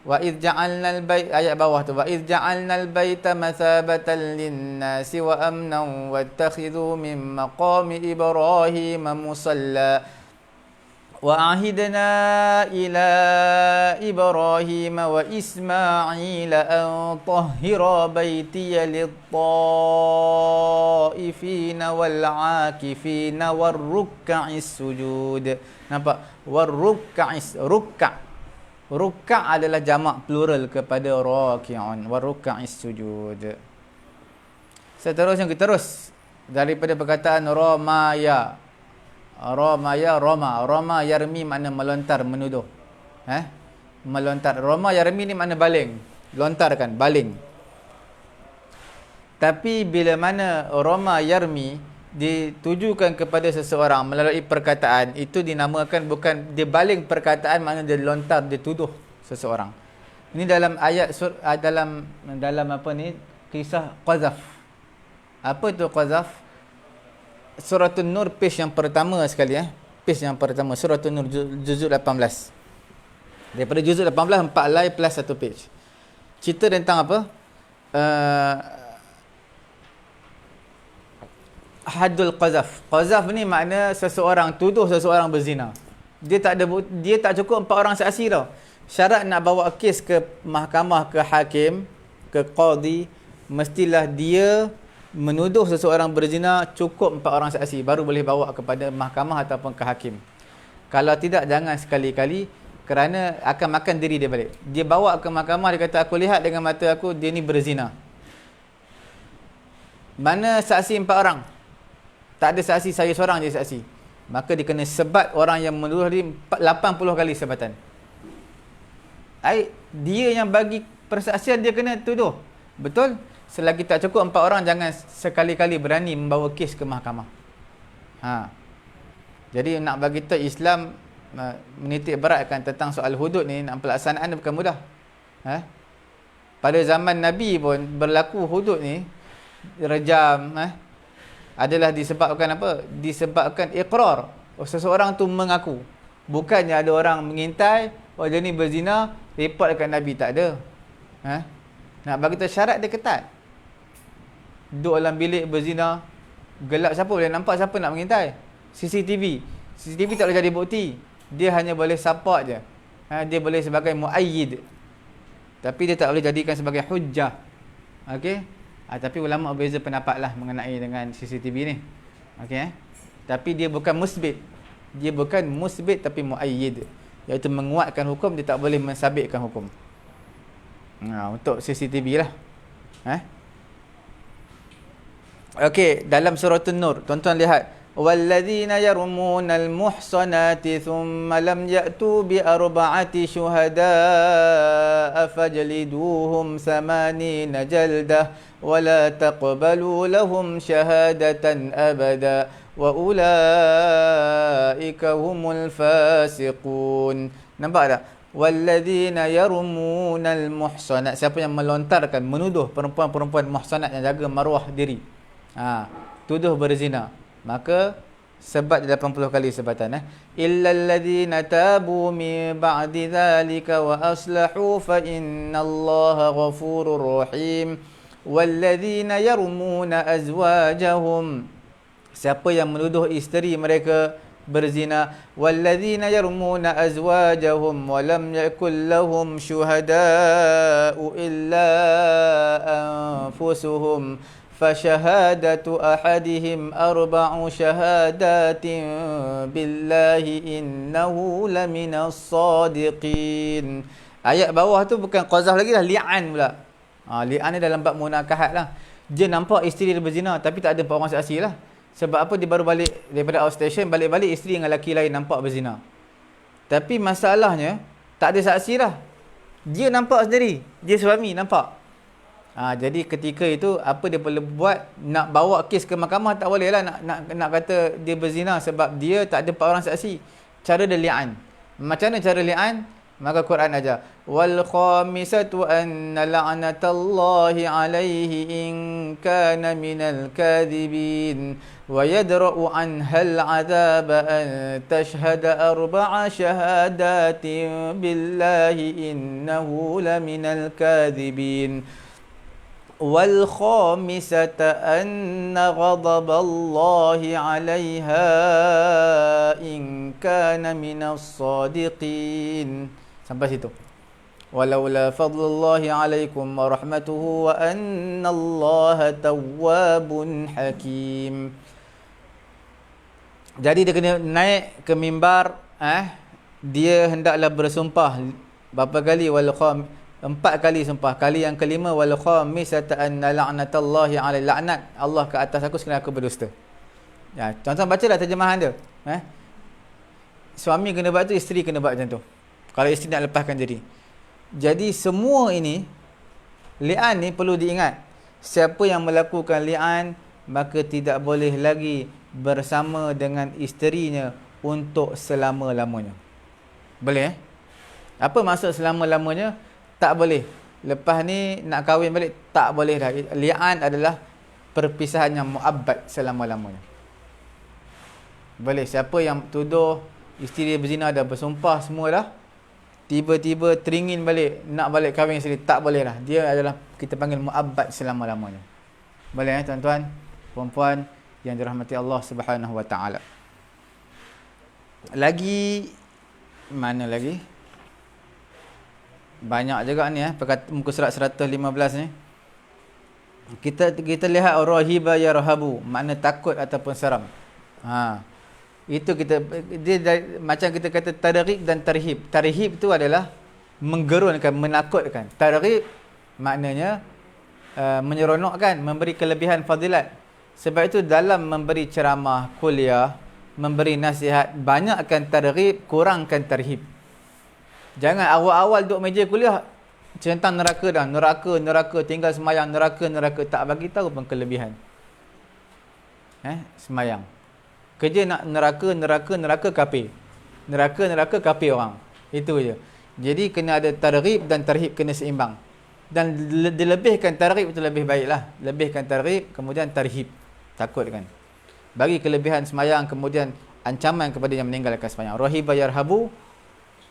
Wa idh ja'alnal bait, ayat bawah tu, wa idh ja'alnal baita mathabatan lin-nasi wa amnan wattakhidhu min maqami ibrahim musalla wa ahidna ila ibrahim wa isma'il an tahhira baitiya lit-ta'ifina wal-'akifina war-ruk'is sujud. Nampak? War-ruk'is, ruk'a. Ruk'a adalah jamak plural kepada raki'un. Wa ruk'is sujud. Seterusnya kita terus daripada perkataan ramaya. Ramaya, rama. Rama yarmi makna melontar, menuduh. Melontar. Rama yarmi ni makna baling. Lontarkan, baling. Tapi bila mana rama yarmi ditujukan kepada seseorang melalui perkataan, itu dinamakan bukan dia baling perkataan, makna dia lontar, dia tuduh seseorang. Ini dalam ayat dalam apa ni, kisah qazaf. Apa itu qazaf? Suratul Nur page yang pertama sekali page yang pertama, Suratul Nur juzuk 18. Daripada juzuk 18 4 lai plus 1 page. Cerita tentang apa? Haddul qazaf. Qazaf ni makna seseorang tuduh seseorang berzina. Dia tak cukup 4 orang saksi tau. Syarat nak bawa kes ke mahkamah, ke hakim, ke qadi, mestilah dia menuduh seseorang berzina cukup 4 orang saksi baru boleh bawa kepada mahkamah ataupun ke hakim. Kalau tidak, jangan sekali-kali, kerana akan makan diri dia balik. Dia bawa ke mahkamah, dia kata aku lihat dengan mata aku dia ni berzina. Mana saksi 4 orang? Tak ada saksi, saya seorang je saksi. Maka dia kena sebat orang yang menuduh dia 80 kali sebatan. Dia yang bagi persaksian, dia kena tuduh. Betul? Selagi tak cukup 4 orang, jangan sekali-kali berani membawa kes ke mahkamah. Jadi nak bagi tahu, Islam menitik beratkan tentang soal hudud ni, nak pelaksanaan dia bukan mudah. Pada zaman Nabi pun berlaku hudud ni, rejam, adalah disebabkan apa? Disebabkan iqrar. Seseorang tu mengaku. Bukannya ada orang mengintai, dia ni berzina, report dekat Nabi, tak ada. Nak bagi tahu syarat dia ketat. Duduk dalam bilik berzina, gelap, siapa boleh nampak, siapa nak mengintai? CCTV tak boleh jadi bukti. Dia hanya boleh support je. Dia boleh sebagai muayyid. Tapi dia tak boleh jadikan sebagai hujjah. Okey? Tapi ulama berbeza pendapat lah mengenai dengan CCTV ni. Okey, tapi dia bukan musbit. Dia bukan musbit tapi muayyid, iaitu menguatkan hukum, dia tak boleh mensabitkan hukum. Untuk CCTV lah. Okey, dalam surah An-Nur, tuan-tuan lihat, walladzina yarmunal muhsanati thumma lam ya'tu bi arba'ati syuhada'a fajliduhum 80 jaldah wa la taqbalu lahum syahadatan abada wa ulaika humul fasiqun. Nampak tak? Walladzina yarmunal muhsanat, siapa yang melontarkan, menuduh perempuan-perempuan muhsanat yang jaga maruah diri, tuduh berzina, maka sebat 80 kali sebatan. Illal ladzina tabu min ba'di dzalika wa aslahu fa innallaha ghafurur rahim. Walladzina yarmuna azwajahum, siapa yang menuduh isteri mereka berzina, walladzina yarmuna azwajahum wa lam yakul lahum syuhada'u illa anfusuhum فشهادة أحدهم 4 شهادات بالله إنه لمن الصادقين. Ayat bawah tu bukan qazaf lagi dah, li'an pula. Li'an ni dalam bab munakahat lah. Dia nampak isteri dia berzina tapi tak ada orang saksi lah. Sebab apa, dia baru balik daripada outstation, balik-balik isteri dengan lelaki lain nampak berzina. Tapi masalahnya tak ada saksi lah. Dia nampak sendiri, dia suami nampak. Jadi ketika itu apa dia perlu buat? Nak bawa kes ke mahkamah tak boleh lah, nak kata dia berzina sebab dia tak ada 4 orang saksi. Cara dia li'an. Macam mana cara li'an? Maka Quran aja, wal khamisatu anna la'natallahi alaihi in kana minal kadhibin wa yadra'u anha al'adab an tashhada 4 shahadatin billahi innahu laminal kadhibin wal khamisata anna ghadaballahi 'alaiha in kana minas sadiqin. Sampai situ. Walaula fadlullahi 'alaikum wa rahmatuhu wa annallaha tawwabun hakim. Jadi dia kena naik ke mimbar, dia hendaklah bersumpah berapa kali? 4 kali sumpah. Kali yang kelima, wal khamisata anna la'natallahi 'alal la'nat, Allah ke atas aku sekiranya aku berdusta. Ya, tuan-tuan bacalah terjemahan dia. Suami kena buat tu, isteri kena buat macam tu. Kalau isteri nak lepaskan diri. Jadi semua ini, li'an ni perlu diingat. Siapa yang melakukan li'an, maka tidak boleh lagi bersama dengan isterinya untuk selama-lamanya. Boleh? Apa maksud selama-lamanya? Tak boleh. Lepas ni nak kahwin balik, tak boleh dah. Li'an adalah perpisahan yang mu'abbad selama-lamanya. Boleh. Siapa yang tuduh isteri dia berzina, dah bersumpah semua dah, tiba-tiba teringin balik, nak balik kahwin sekali, tak boleh dah. Dia adalah, kita panggil mu'abbad selama-lamanya. Boleh tuan-tuan, puan-puan yang dirahmati Allah Subhanahu wa taala. Lagi mana lagi? Banyak juga ni muka surat 115 ni. Kita lihat rahiba yarhabu, makna takut ataupun seram. Itu dia macam kita kata targhib dan tarhib. Tarhib tu adalah menggerunkan, menakutkan. Targhib maknanya menyeronokkan, memberi kelebihan fadilat. Sebab itu dalam memberi ceramah, kuliah, memberi nasihat, banyakkan targhib, kurangkan tarhib. Jangan awal-awal duduk meja kuliah centang neraka dah, neraka, tinggal semayang, neraka, tak bagi tahu pun kelebihan. Semayang. Kerja nak neraka kafir. Neraka kafir orang. Itu je. Jadi kena ada targhib dan tarhib, kena seimbang. Dan dilebihkan targhib itu lebih baiklah. Lebihkan targhib, kemudian tarhib. Takutkan. Bagi kelebihan semayang, kemudian ancaman kepada yang meninggalkan semayang. Rahiba yarhabu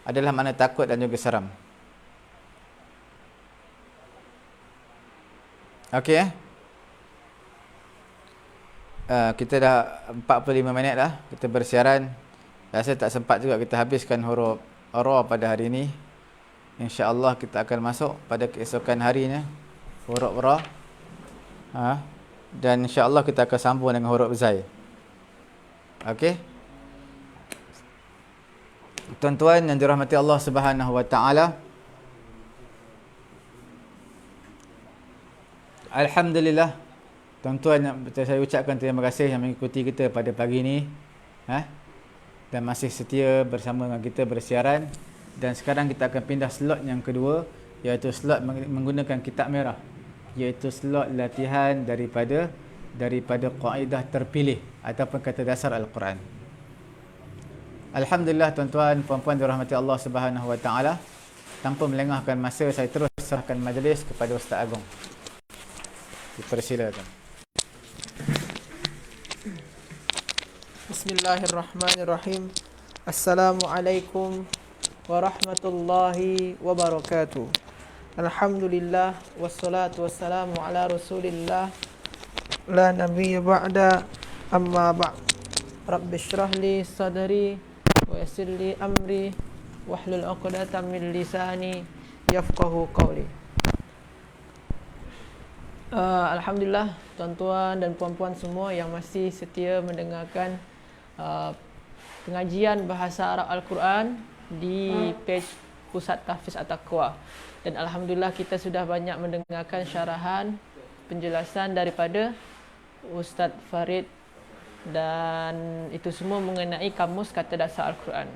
adalah makna takut dan juga seram. Okey. Kita dah 45 minit dah kita bersiaran. Rasa tak sempat juga kita habiskan huruf ra pada hari ini. InsyaAllah kita akan masuk pada keesokan harinya huruf ra. Dan insyaAllah kita akan sambung dengan huruf zai. Okey. Tuan-tuan yang dirahmati Allah Subhanahu wa taala, alhamdulillah, tuan-tuan, saya ucapkan terima kasih yang mengikuti kita pada pagi ini, dan masih setia bersama dengan kita bersiaran. Dan sekarang kita akan pindah slot yang kedua, iaitu slot menggunakan kitab merah, iaitu slot latihan daripada kaedah terpilih ataupun kata dasar Al-Quran. Alhamdulillah tuan-tuan, puan-puan dirahmati Allah Subhanahu wa taala. Tanpa melengahkan masa, saya terus serahkan majlis kepada Ustaz Agong. Dipersilakan. Bismillahirrahmanirrahim. Assalamualaikum warahmatullahi wabarakatuh. Alhamdulillah wassalatu wassalamu ala Rasulillah la nabiyya ba'da, amma ba'd. Rabbi shrah li sadri wa yassir li amri wahlul 'uqdatam min lisani yafqahu qawli. Alhamdulillah tuan-tuan dan puan-puan semua yang masih setia mendengarkan pengajian bahasa Arab Al-Quran di page Pusat Tahfiz At-Taqwa. Dan alhamdulillah kita sudah banyak mendengarkan syarahan, penjelasan daripada Ustaz Farid, dan itu semua mengenai kamus kata dasar Al-Quran.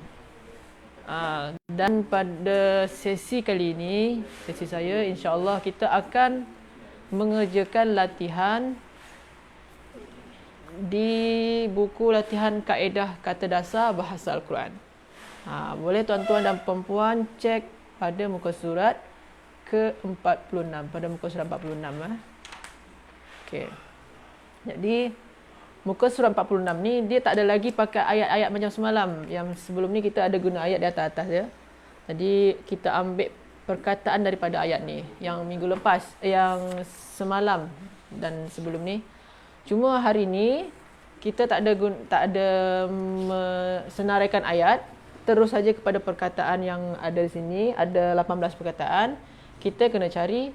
Dan pada sesi kali ini, sesi saya, insya-Allah kita akan mengerjakan latihan di buku latihan kaedah kata dasar bahasa Al-Quran. Boleh tuan-tuan dan puan-puan cek pada muka surat ke-46, pada muka surat 46. Okey. Jadi muka surat 46 ni dia tak ada lagi pakai ayat-ayat macam semalam. Yang sebelum ni kita ada guna ayat di atas-atas dia. Jadi kita ambil perkataan daripada ayat ni yang minggu lepas, yang semalam dan sebelum ni. Cuma hari ni kita tak ada senaraikan ayat, terus saja kepada perkataan yang ada di sini. Ada 18 perkataan. Kita kena cari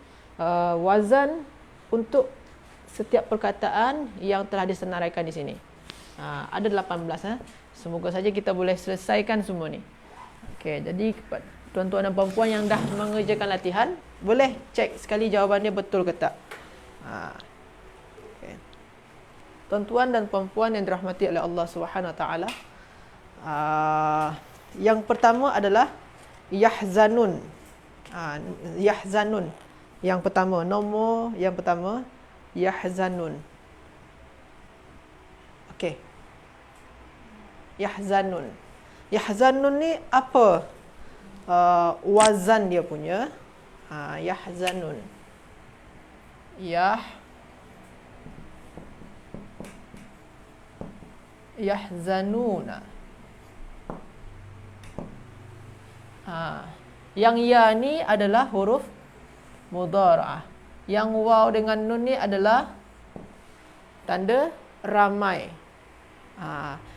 wazan untuk setiap perkataan yang telah disenaraikan di sini. Ada 18. Semoga saja kita boleh selesaikan semua ni. Okey, jadi tuan-tuan dan puan-puan yang dah mengerjakan latihan, boleh cek sekali jawapannya betul ke tak. Okay. Tuan-tuan dan puan-puan yang dirahmati oleh Allah Subhanahu Wa Taala, yang pertama adalah yahzanun. Yahzanun. Yang pertama, nombor yang pertama, yahzanun. Okey. Yahzanun. Yahzanun ni apa wazan dia punya? Yahzanun. Yahzanuna. Yang ya ni adalah huruf mudhara'ah. Yang waw dengan nun ni adalah tanda ramai.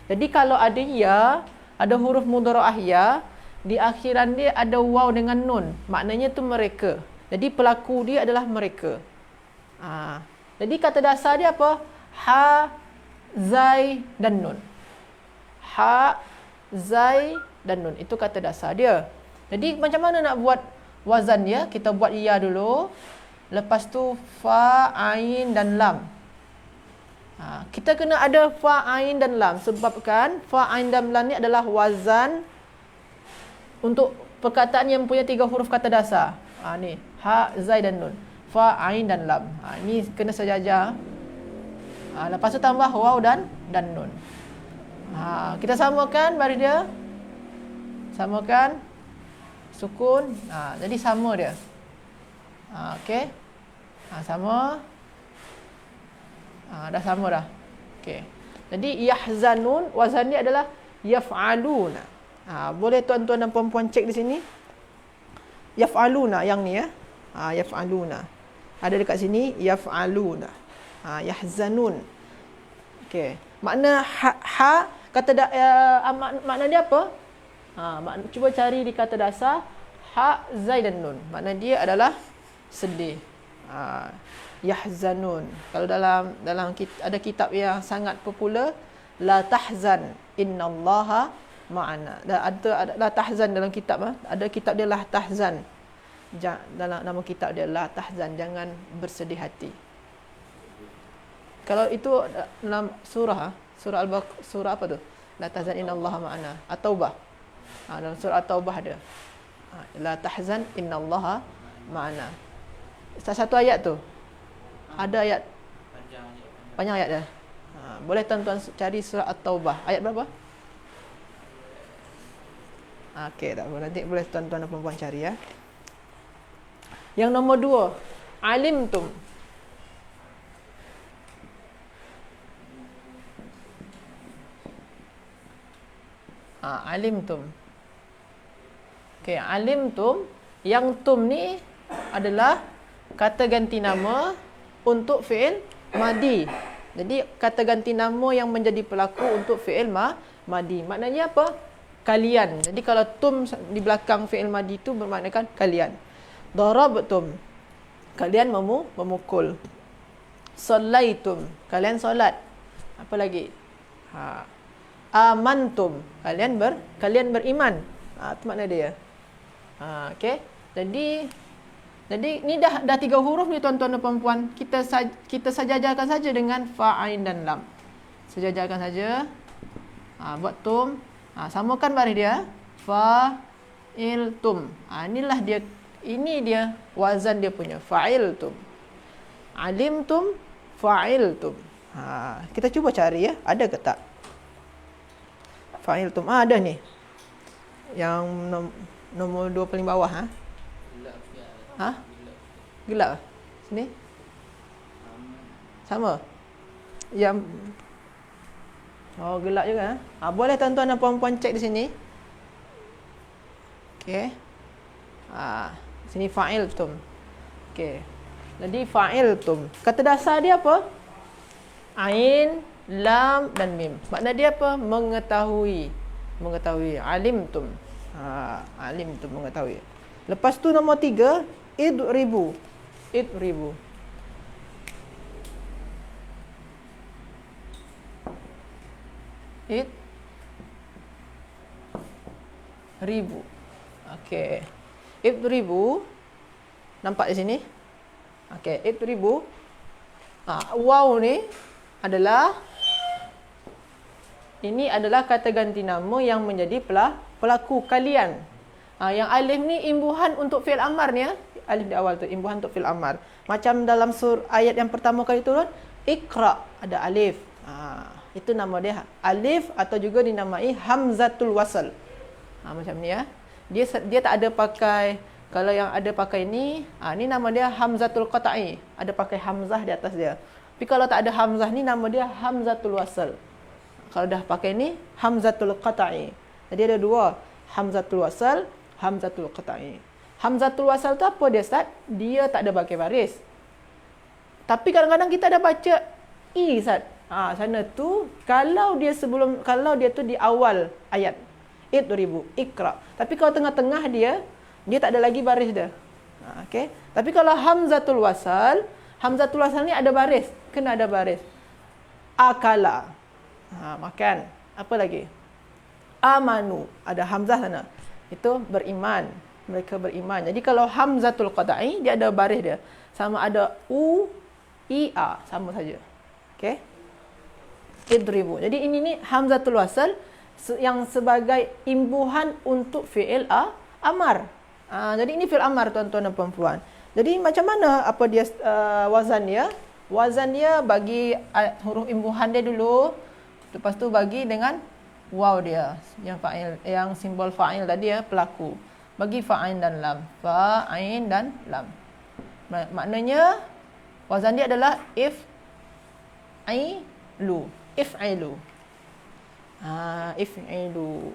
Jadi kalau ada ya, ada huruf mudhara'ah ya, di akhiran dia ada waw dengan nun, maknanya tu mereka. Jadi pelaku dia adalah mereka. Jadi kata dasar dia apa? Ha, zai dan nun. Ha, zai dan nun. Itu kata dasar dia. Jadi macam mana nak buat wazan dia? Kita buat ya dulu. Lepas tu fa, ain dan lam. Kita kena ada fa, ain dan lam. Sebabkan fa, ain dan lam ni adalah wazan untuk perkataan yang punya 3 huruf kata dasar. Ni ha, zai dan nun. Fa, ain dan lam. Ni kena sejajar. Lepas tu tambah waw dan nun. Kita samakan bari dia. Samakan sukun. Jadi sama dia. Okey. Sama. Dah sama dah. Okey. Jadi yahzanun wazan dia adalah yaf'aluna. Boleh tuan-tuan dan puan-puan cek di sini. Yaf'aluna yang ni ya. Yaf'aluna. Ada dekat sini yaf'aluna. Yahzanun. Okey. Makna ha kata makna dia apa? Cuba cari di kata dasar ha, zai dan nun. Makna dia adalah sedih. Yahzanun. Kalau dalam ada kitab yang sangat popular, la tahzan innallaha ma'ana. Ada la tahzan dalam kitab. Ada kitab dia la tahzan. Dalam nama kitab dia la tahzan, jangan bersedih hati. Kalau itu dalam surah surah apa tu? La tahzan innallaha ma'ana. At-Taubah. Dalam surah At-Taubah ada. La tahzan innallaha ma'ana. Satu ayat tu. Ada ayat panjang ayat dia. Boleh tuan-tuan cari surah At-Taubah. Ayat berapa? Okey, tak apa. Nanti boleh tuan-tuan dan puan-puan cari ya. Yang nombor 2, alimtum. Alimtum. Okey, alimtum. Yang tum ni adalah kata ganti nama untuk fi'il madi. Jadi kata ganti nama yang menjadi pelaku untuk fi'il madi. Maknanya apa? Kalian. Jadi kalau tum di belakang fi'il madi itu bermaknakan kalian. Darabtum. Kalian memukul. Sallaitum. Kalian solat. Apa lagi? Amantum. Kalian beriman. Itu makna dia. Okey. Jadi Jadi ni dah 3 huruf ni tuan-tuan dan puan-puan. Kita sajajarkan saja dengan fa, ain dan lam. Sejajarkan saja. Buat tum. Samakan baris dia. Fa, il, tum. Inilah dia, ini dia wazan dia punya. Fa'iltum. Alimtum, fa'iltum. Kita cuba cari ya, ada ke tak? Fa'iltum. Ada ni. Yang nombor 2 paling bawah. Gelap. Sini. Sama. Yang gelap juga. Boleh tuan-tuan dan puan-puan cek di sini. Okey. Sini fa'iltum. Okey. Jadi fa'iltum. Kata dasar dia apa? Ain, lam dan mim. Makna dia apa? Mengetahui. Alimtum. Alimtum, mengetahui. Lepas tu nombor 3, idribu. Ribu. Okey. Idribu. Nampak di sini? Okey, idribu. Waw ni adalah, ini adalah kata ganti nama yang menjadi pelaku kalian. Yang alif ni imbuhan untuk fi'il amar ni ya. Alif di awal tu imbuhan untuk fi'il amar. Macam dalam ayat yang pertama kali turun, Iqra, ada alif. Itu nama dia alif atau juga dinamai hamzatul wasl. Macam ni ya. Dia tak ada pakai, kalau yang ada pakai ni nama dia hamzatul qata'i. Ada pakai hamzah di atas dia. Tapi kalau tak ada hamzah ni nama dia hamzatul wasl. Kalau dah pakai ni hamzatul qata'i. Jadi ada dua, hamzatul wasl, hamzatul qata'i. Hamzatul wasl tu apa dia Ustaz? Dia tak ada pakai baris. Tapi kadang-kadang kita ada baca i Ustaz. Sana tu kalau dia tu di awal ayat. Idribu, Iqra. Tapi kalau tengah-tengah dia tak ada lagi baris dia. Okey. Tapi kalau hamzatul wasl ni ada baris, kena ada baris. Akala. Makan. Apa lagi? Amanu, ada hamzah sana. Itu beriman. Mereka beriman. Jadi kalau hamzatul qata'i dia ada baris dia. Sama ada u, i, a, sama saja. Okey. Idribu. Jadi ini ni hamzatul wasl yang sebagai imbuhan untuk fi'il amar. Jadi ini fi'il amar tuan-tuan dan puan-puan. Jadi macam mana apa dia wazan dia? Wazan dia bagi huruf imbuhan dia dulu. Lepas tu bagi dengan waw dia yang fa'il, yang simbol fa'il tadi ya, pelaku. Bagi fa'ain dan lam. Fa'ain dan lam. Maknanya wazan dia adalah if'ilu. If'ilu. If'ilu.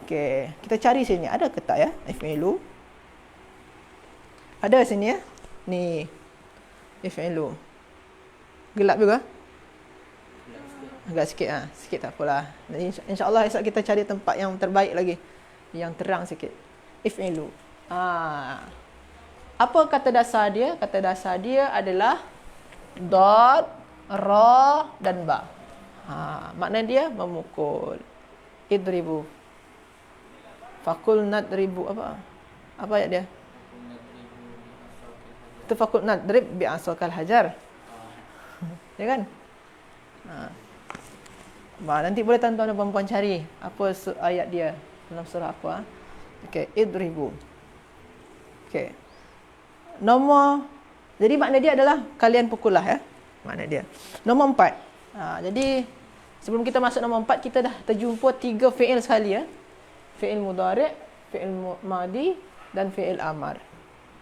Okey, kita cari sini. Ada ke tak ya? If'ilu. Ada sini ya? Ni. If'ilu. Gelap juga? Agak sikit sikit tak apalah. Insya-Allah esok kita cari tempat yang terbaik lagi. Yang terang sikit. If'ilu. Apa kata dasar dia? Kata dasar dia adalah dad, ra dan ba. Makna dia memukul. Idribu. Fakul nadribu apa ayat dia? Itu fakul nadrib bi asakal hajar. Ya kan? Nanti boleh tuan-tuan dan puan-puan cari apa ayat dia dalam surah apa. Okey, idribu. Okey. Jadi makna dia adalah kalian pukullah ya. Makna dia. Nombor 4. Jadi sebelum kita masuk nombor 4, kita dah terjumpa 3 fi'il sekali ya. Fi'il mudhari', fi'il madi dan fi'il amar.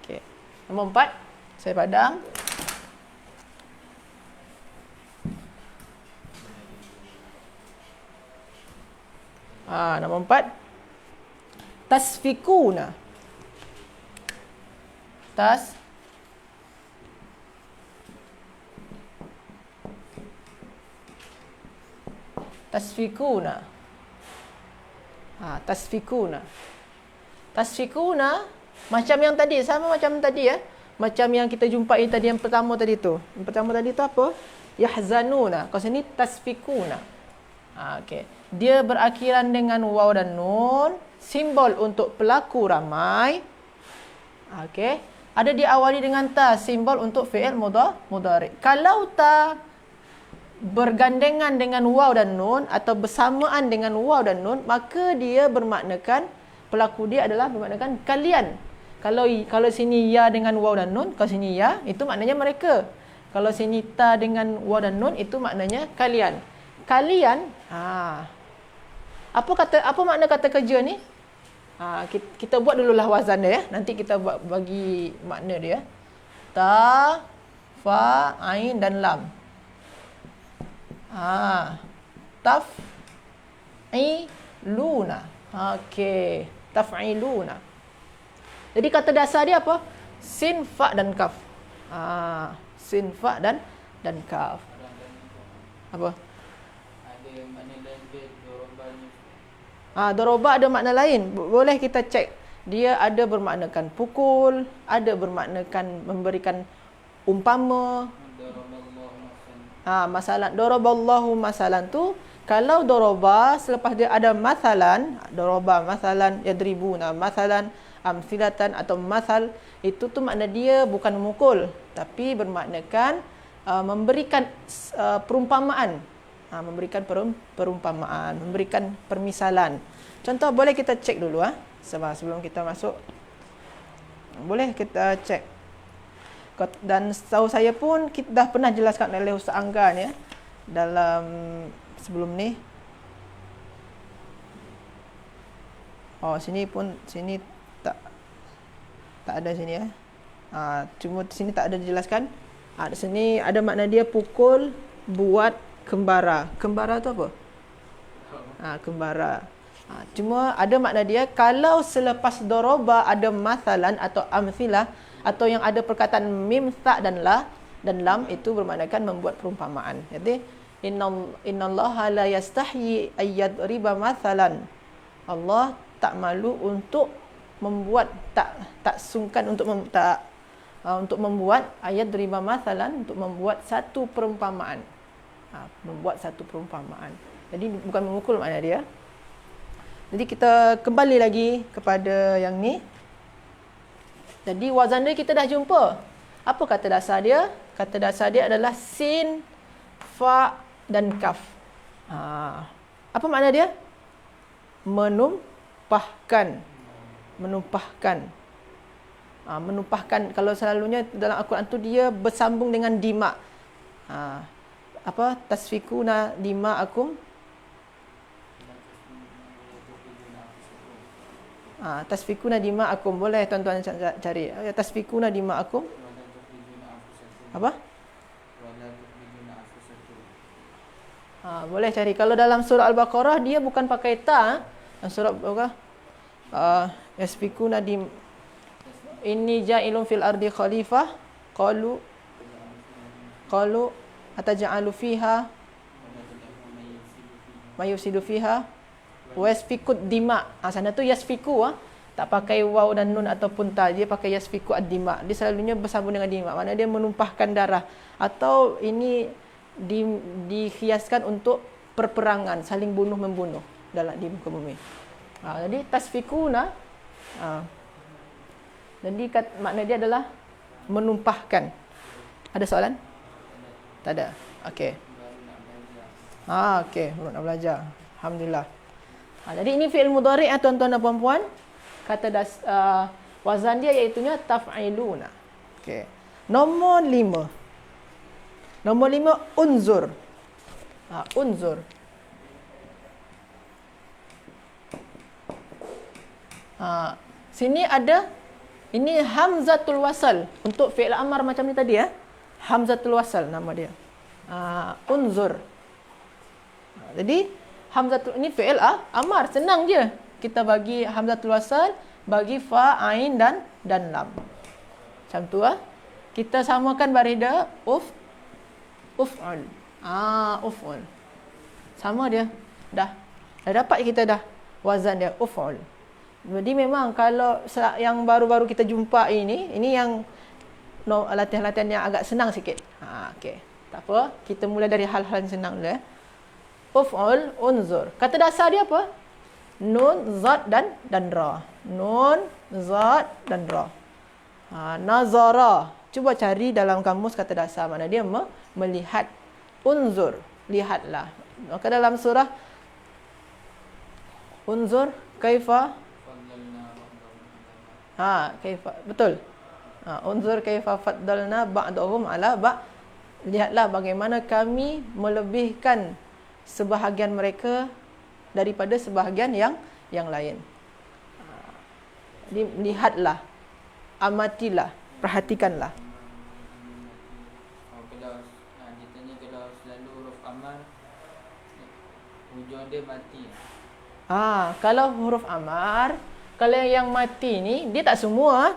Okey. Nombor 4, saya padang. Nombor 4. Tasfikuna. Tasfikuna. Tasfikuna macam yang tadi, sama macam tadi ya. Macam yang kita jumpai tadi yang pertama tadi tu. Yang pertama tadi tu apa? Yahzanuna. Kalau sini tasfikuna. Okey. Dia berakhiran dengan waw dan nun, simbol untuk pelaku ramai. Okey. Ada diawali dengan ta, simbol untuk fi'il mudhari. Kalau ta bergandengan dengan waw dan nun atau bersamaan dengan waw dan nun, maka dia bermaknakan pelaku dia adalah bermaknakan kalian. Kalau sini ya dengan waw dan nun, kalau sini ya itu maknanya mereka. Kalau sini ta dengan waw dan nun itu maknanya kalian. Kalian, apa makna kata kerja ni? Kita buat dululah wazan dia ya. Nanti kita buat bagi makna dia. Ta, fa, ain dan lam. Taf'iluna. Okey, taf'iluna. Jadi kata dasar dia apa? Sin, fa dan kaf. Sin, fa dan kaf. Apa? Ada makna lain ke dorobanya? Doroba ada makna lain. Boleh kita cek. Dia ada bermaknakan pukul, ada bermaknakan memberikan umpama. Masalan, doroballahu masalan tu, kalau doroba selepas dia ada masalan, doroba masalan, yadribuna masalan, amsilatan atau masal, itu tu makna dia bukan memukul, tapi bermaknakan memberikan perumpamaan. Memberikan perumpamaan, memberikan permisalan. Contoh boleh kita cek dulu sebelum kita masuk. Boleh kita cek. Dan setahu saya pun kita dah pernah jelaskan oleh Ustaz Anggan ya dalam sebelum ni. Sini tak ada sini ya. Cuma sini tak ada dijelaskan. Di sini ada makna dia pukul, buat, kembara. Kembara tu apa? Kembara. Cuma ada makna dia kalau selepas doroba ada masalan atau amthilah atau yang ada perkataan mim, ta dan lam itu bermaknakan membuat perumpamaan. Jadi innallaha la yastahyi ayyadriba masalan. Allah tak malu untuk membuat, tak sungkan untuk untuk membuat ayat riba masalan, untuk membuat satu perumpamaan. Membuat satu perumpamaan. Jadi bukan memukul makna dia. Jadi kita kembali lagi kepada yang ni. Jadi wazan dia kita dah jumpa. Apa kata dasar dia? Kata dasar dia adalah sin, fa dan kaf. Apa makna dia? Menumpahkan. Menumpahkan. Kalau selalunya dalam Al-Quran tu dia bersambung dengan dima. Tasfikuna dima'akum. Tasfikuna dima'akum. Boleh tuan-tuan cari. Tasfikuna dima'akum. Apa? Boleh cari. Kalau dalam surah Al-Baqarah dia bukan pakai ta. Surah apa? Yasfikuna dim inni ja'ilun fil ardi khalifah. Qalu ataj'alu fiha mayusidu fiha wa yasfikut dima. Sana tu yasfiku tak pakai waw dan nun ataupun ta, dia pakai yasfiku ad-dima. Dia selalunya bersambung dengan dima. Maknanya dia menumpahkan darah, atau ini dikhiaskan untuk perperangan, saling bunuh membunuh dalam di muka bumi. Jadi tasfikuna. Jadi makna dia adalah menumpahkan. Ada soalan? Tak ada. Okey. Okey, nak belajar. Alhamdulillah. Jadi ini fi'il mudhari' tuan-tuan dan puan-puan. Kata wazan dia iaitu taf'iluna. Okey. Nombor 5. Unzur. Unzur. Sini ada, ini hamzatul wasal untuk fi'il amar macam ni tadi ya. Hamzatul wasal nama dia. Unzur. Jadi hamzatul ini fi'il amar, senang je. Kita bagi hamzatul wasal, bagi fa, ain dan lam. Macam tu Kita samakan baris dia uf'ul. Uf'ul. Sama dia. Dah dapat kita dah wazan dia uf'ul. Jadi memang kalau yang baru-baru kita jumpa ini yang latihan-latihan yang agak senang sikit. Okey. Tak apa, kita mulai dari hal-hal yang senang dulu Uf'ul, unzur. Kata dasar dia apa? Nun, zat dan ra. Nun, zat dan ra. Nazara. Cuba cari dalam kamus kata dasar, mana dia melihat. Unzur, lihatlah. Maka dalam surah Unzur kaifa kaifa, betul. Unzur kaifa faddalna ba'dahum ala lihatlah bagaimana kami melebihkan sebahagian mereka daripada sebahagian yang lain. Lihatlah, amatilah, perhatikanlah. Hujung dia mati. Kalau huruf amar, kalau yang mati ni dia tak semua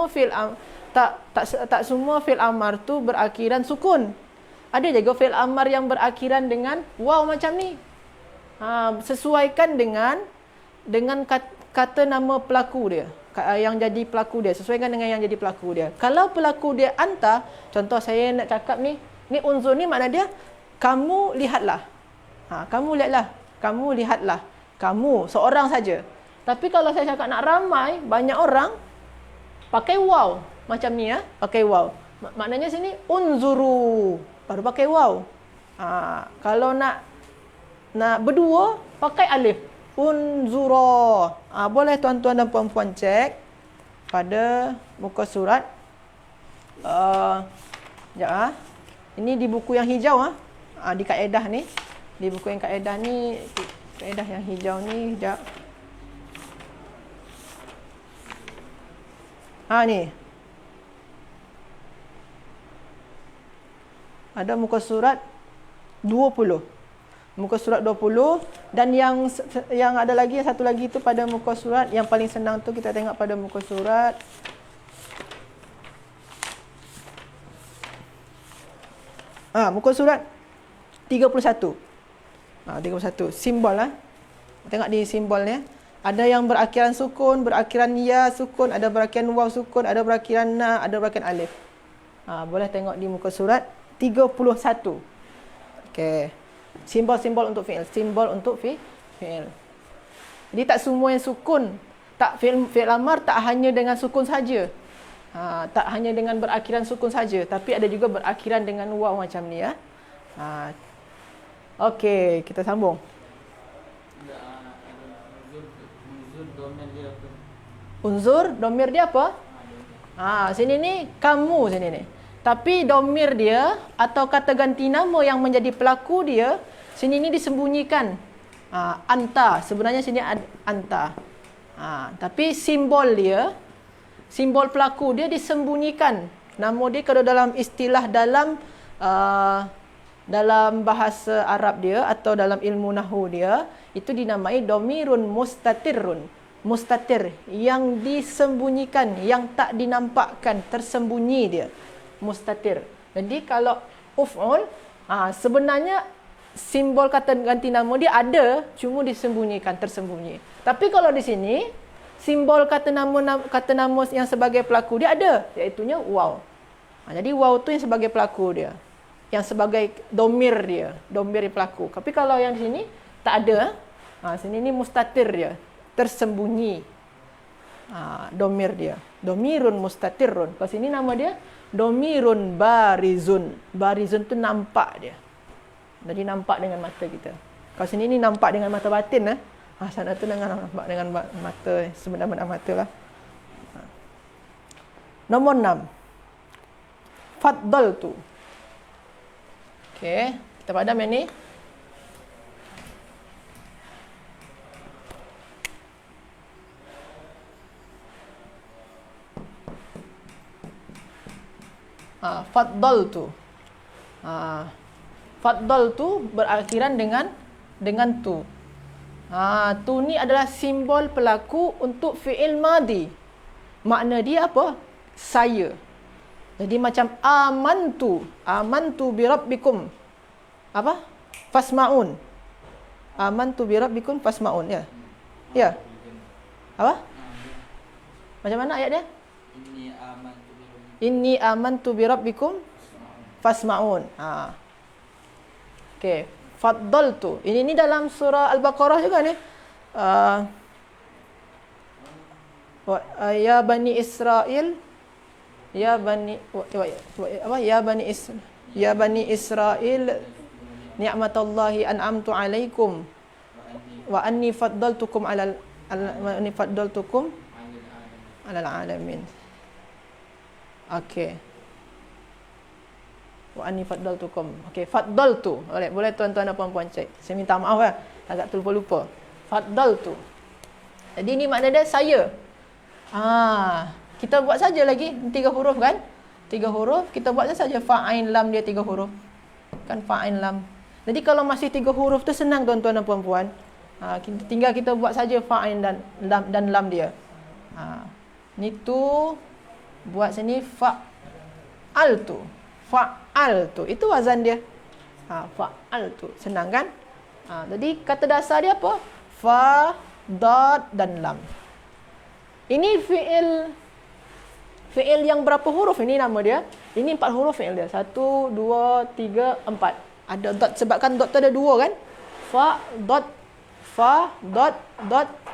fi'il amar tu berakhiran sukun. Ada juga fi'il amar yang berakhiran dengan waw macam ni. Sesuaikan dengan kata nama pelaku dia, yang jadi pelaku dia, sesuaikan dengan yang jadi pelaku dia. Kalau pelaku dia anta, contoh saya nak cakap ni unzur ni makna dia kamu lihatlah. Kamu lihatlah, kamu lihatlah, kamu seorang saja. Tapi kalau saya cakap nak ramai, banyak orang, pakai waw macam ni pakai waw. Maknanya sini unzuru, baru pakai waw. Kalau nak berdua, pakai alif. Unzura. Boleh tuan-tuan dan puan-puan cek pada muka surat. Ini di buku yang hijau di kaedah ni. Di buku yang kaedah ni, kaedah yang hijau ni, sekejap. Ni. Ada muka surat 20. Muka surat 20 dan yang ada lagi, satu lagi tu pada muka surat yang paling senang tu kita tengok pada muka surat muka surat 31. 31 simbol tengok di simbolnya, ada yang berakhiran sukun, berakhiran ya sukun, ada berakhiran waw sukun, ada berakhiran na, ada berakhiran alif. Boleh tengok di muka surat 31. Okey. Simbol-simbol untuk fi'il, simbol untuk fi'il. Jadi tak semua yang sukun, tak fi'il amar tak hanya dengan sukun saja. Tak hanya dengan berakhiran sukun saja, tapi ada juga berakhiran dengan waw macam ni Okey, kita sambung. Unzur, domir dia apa? Sini ni kamu sini ni. Tapi domir dia atau kata ganti nama yang menjadi pelaku dia sini ni disembunyikan. Anta, sebenarnya sini anta. Tapi simbol dia, simbol pelaku dia disembunyikan. Nama dia kalau dalam istilah dalam bahasa Arab dia atau dalam ilmu nahwu dia itu dinamai domirun mustatirun. Mustatir, yang disembunyikan, yang tak dinampakkan, tersembunyi dia. Mustatir. Jadi kalau uf'ul, sebenarnya simbol kata ganti nama dia ada, cuma disembunyikan, tersembunyi. Tapi kalau di sini simbol kata nama yang sebagai pelaku dia ada, iaitu waw. Jadi waw tu yang sebagai pelaku dia, yang sebagai domir dia, domir pelaku. Tapi kalau yang di sini tak ada, sini ni mustatir dia, tersembunyi. Domir dia, domirun mustatirun. Kalau sini nama dia domirun barizun. Barizun tu nampak dia. Jadi nampak dengan mata kita. Kalau sini ni nampak dengan mata batin sana tu nampak dengan mata sebenar-benar mata lah. Nombor 6. Faddaltu. Okey, kita padam yang ni. Faddaltu. Faddaltu berakhiran dengan tu. Tu ni adalah simbol pelaku untuk fi'il madi. Makna dia apa? Saya. Jadi macam amantu. Amantu bi rabbikum. Apa? Fasma'un. Amantu bi rabbikum fasma'un. Ya. Ya. Apa? Macam mana ayat dia? Inni amantu bi rabbikum fasma'un. Okey, faddaltu. Ini dalam surah Al-Baqarah juga ni. Ya Bani Israel ya bani Israel ni'matallahi an'amtu alaikum wa anni faddaltukum alal alamin. Okey. Wa anni faddaltukum. Okey, faddaltu. Boleh tuan-tuan dan puan-puan cek. Saya minta maaf agak terlupa-lupa. Faddaltu. Jadi ni makna dia saya. Kita buat saja lagi 3 huruf kan? 3 huruf, kita buat saja fa'ain lam dia 3 huruf. Kan fa'ain lam. Jadi kalau masih 3 huruf tu senang tuan-tuan dan puan-puan. Tinggal kita buat saja fa'ain dan lam dia. Ni tu buat sini fa'altu. Fa'altu. Itu wazan dia. Fa'altu. Senang kan? Jadi kata dasar dia apa? Fa, dot dan lam. Ini fi'il yang berapa huruf ini nama dia? Ini 4 huruf fi'il dia. 1, 2, 3, 4. Ada dot sebabkan dot tu ada 2 kan? Fa, dot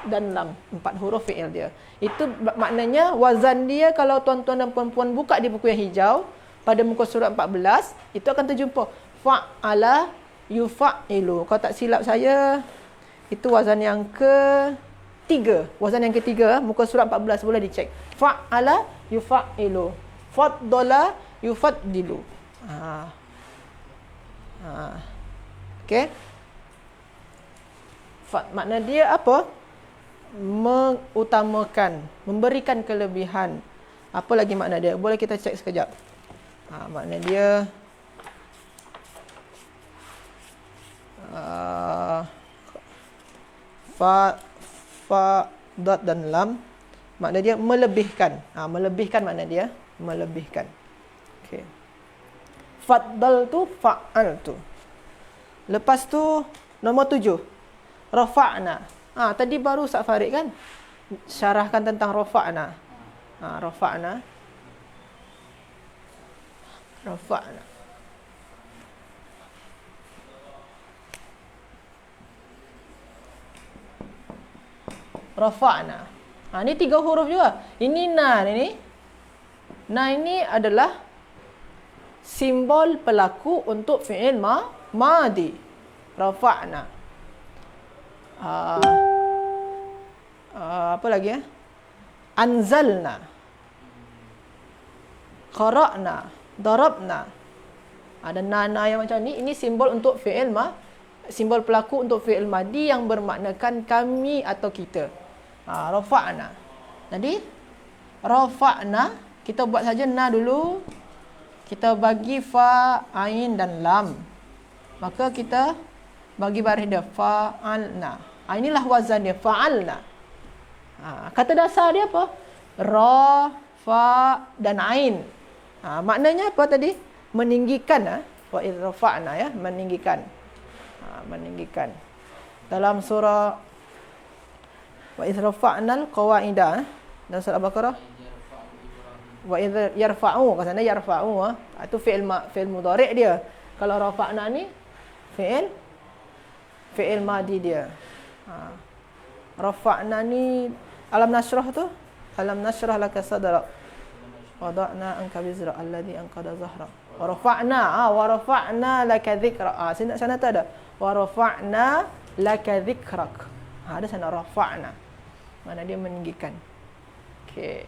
dan lam. 4 huruf fi'il dia. Itu maknanya wazan dia kalau tuan-tuan dan puan-puan buka di buku yang hijau pada muka surat 14, itu akan terjumpa fa'ala yufa'ilu. Kalau tak silap saya, itu wazan yang ketiga. Wazan yang ketiga, muka surat 14 boleh dicek. Fa'ala yufa'ilu. Faddala yufaddilu. Okey. Makna dia apa? Mengutamakan, memberikan kelebihan. Apa lagi makna dia? Boleh kita cek sekejap. Makna dia fa, dot dan lam. Makna dia melebihkan. Melebihkan makna dia melebihkan. Okey. Faddal tu, fa'al tu. Lepas tu nombor 7. Rafa'na. Tadi baru Ustaz Farid kan syarahkan tentang rafa'na. Rafa'na. Rafa'na. Rafa'na. Ni 3 huruf juga. Ini na ini. Na ini adalah simbol pelaku untuk fi'il madi. Rafa'na. Apa lagi ya? Anzalna. Qara'na. Darabna. Ada na yang macam ni. Ini simbol untuk fi'il simbol pelaku untuk fi'il madi yang bermaknakan kami atau kita. Rafa'na. Jadi rafa'na, kita buat saja na dulu. Kita bagi fa, ain dan lam. Maka kita bagi baris dia fa'alna. Inilah wazan dia fa'alna. Kata dasar dia apa? Ra, fa dan ain. Maknanya apa tadi? Meninggikan. Wa idh rafa'na ya, meninggikan. Meninggikan. Dalam surah wa idh rafa'nal qawa'ida dalam surah Al-Baqarah. Wa idh yarfa'u, kat sana yarfa'u. Itu fi'il mudhari' dia. Kalau rafa'na ni fi'il madi dia. Rafa'na ni alam nashrah tu, alam nashrah laka sadrak wada'na anka bizra alladhi anqadha zahra wa rafa'na laka dhikra. Sana tu ada wa rafa'na laka dhikrak. Ada sana rafa'na, mana dia meninggikan. Okey,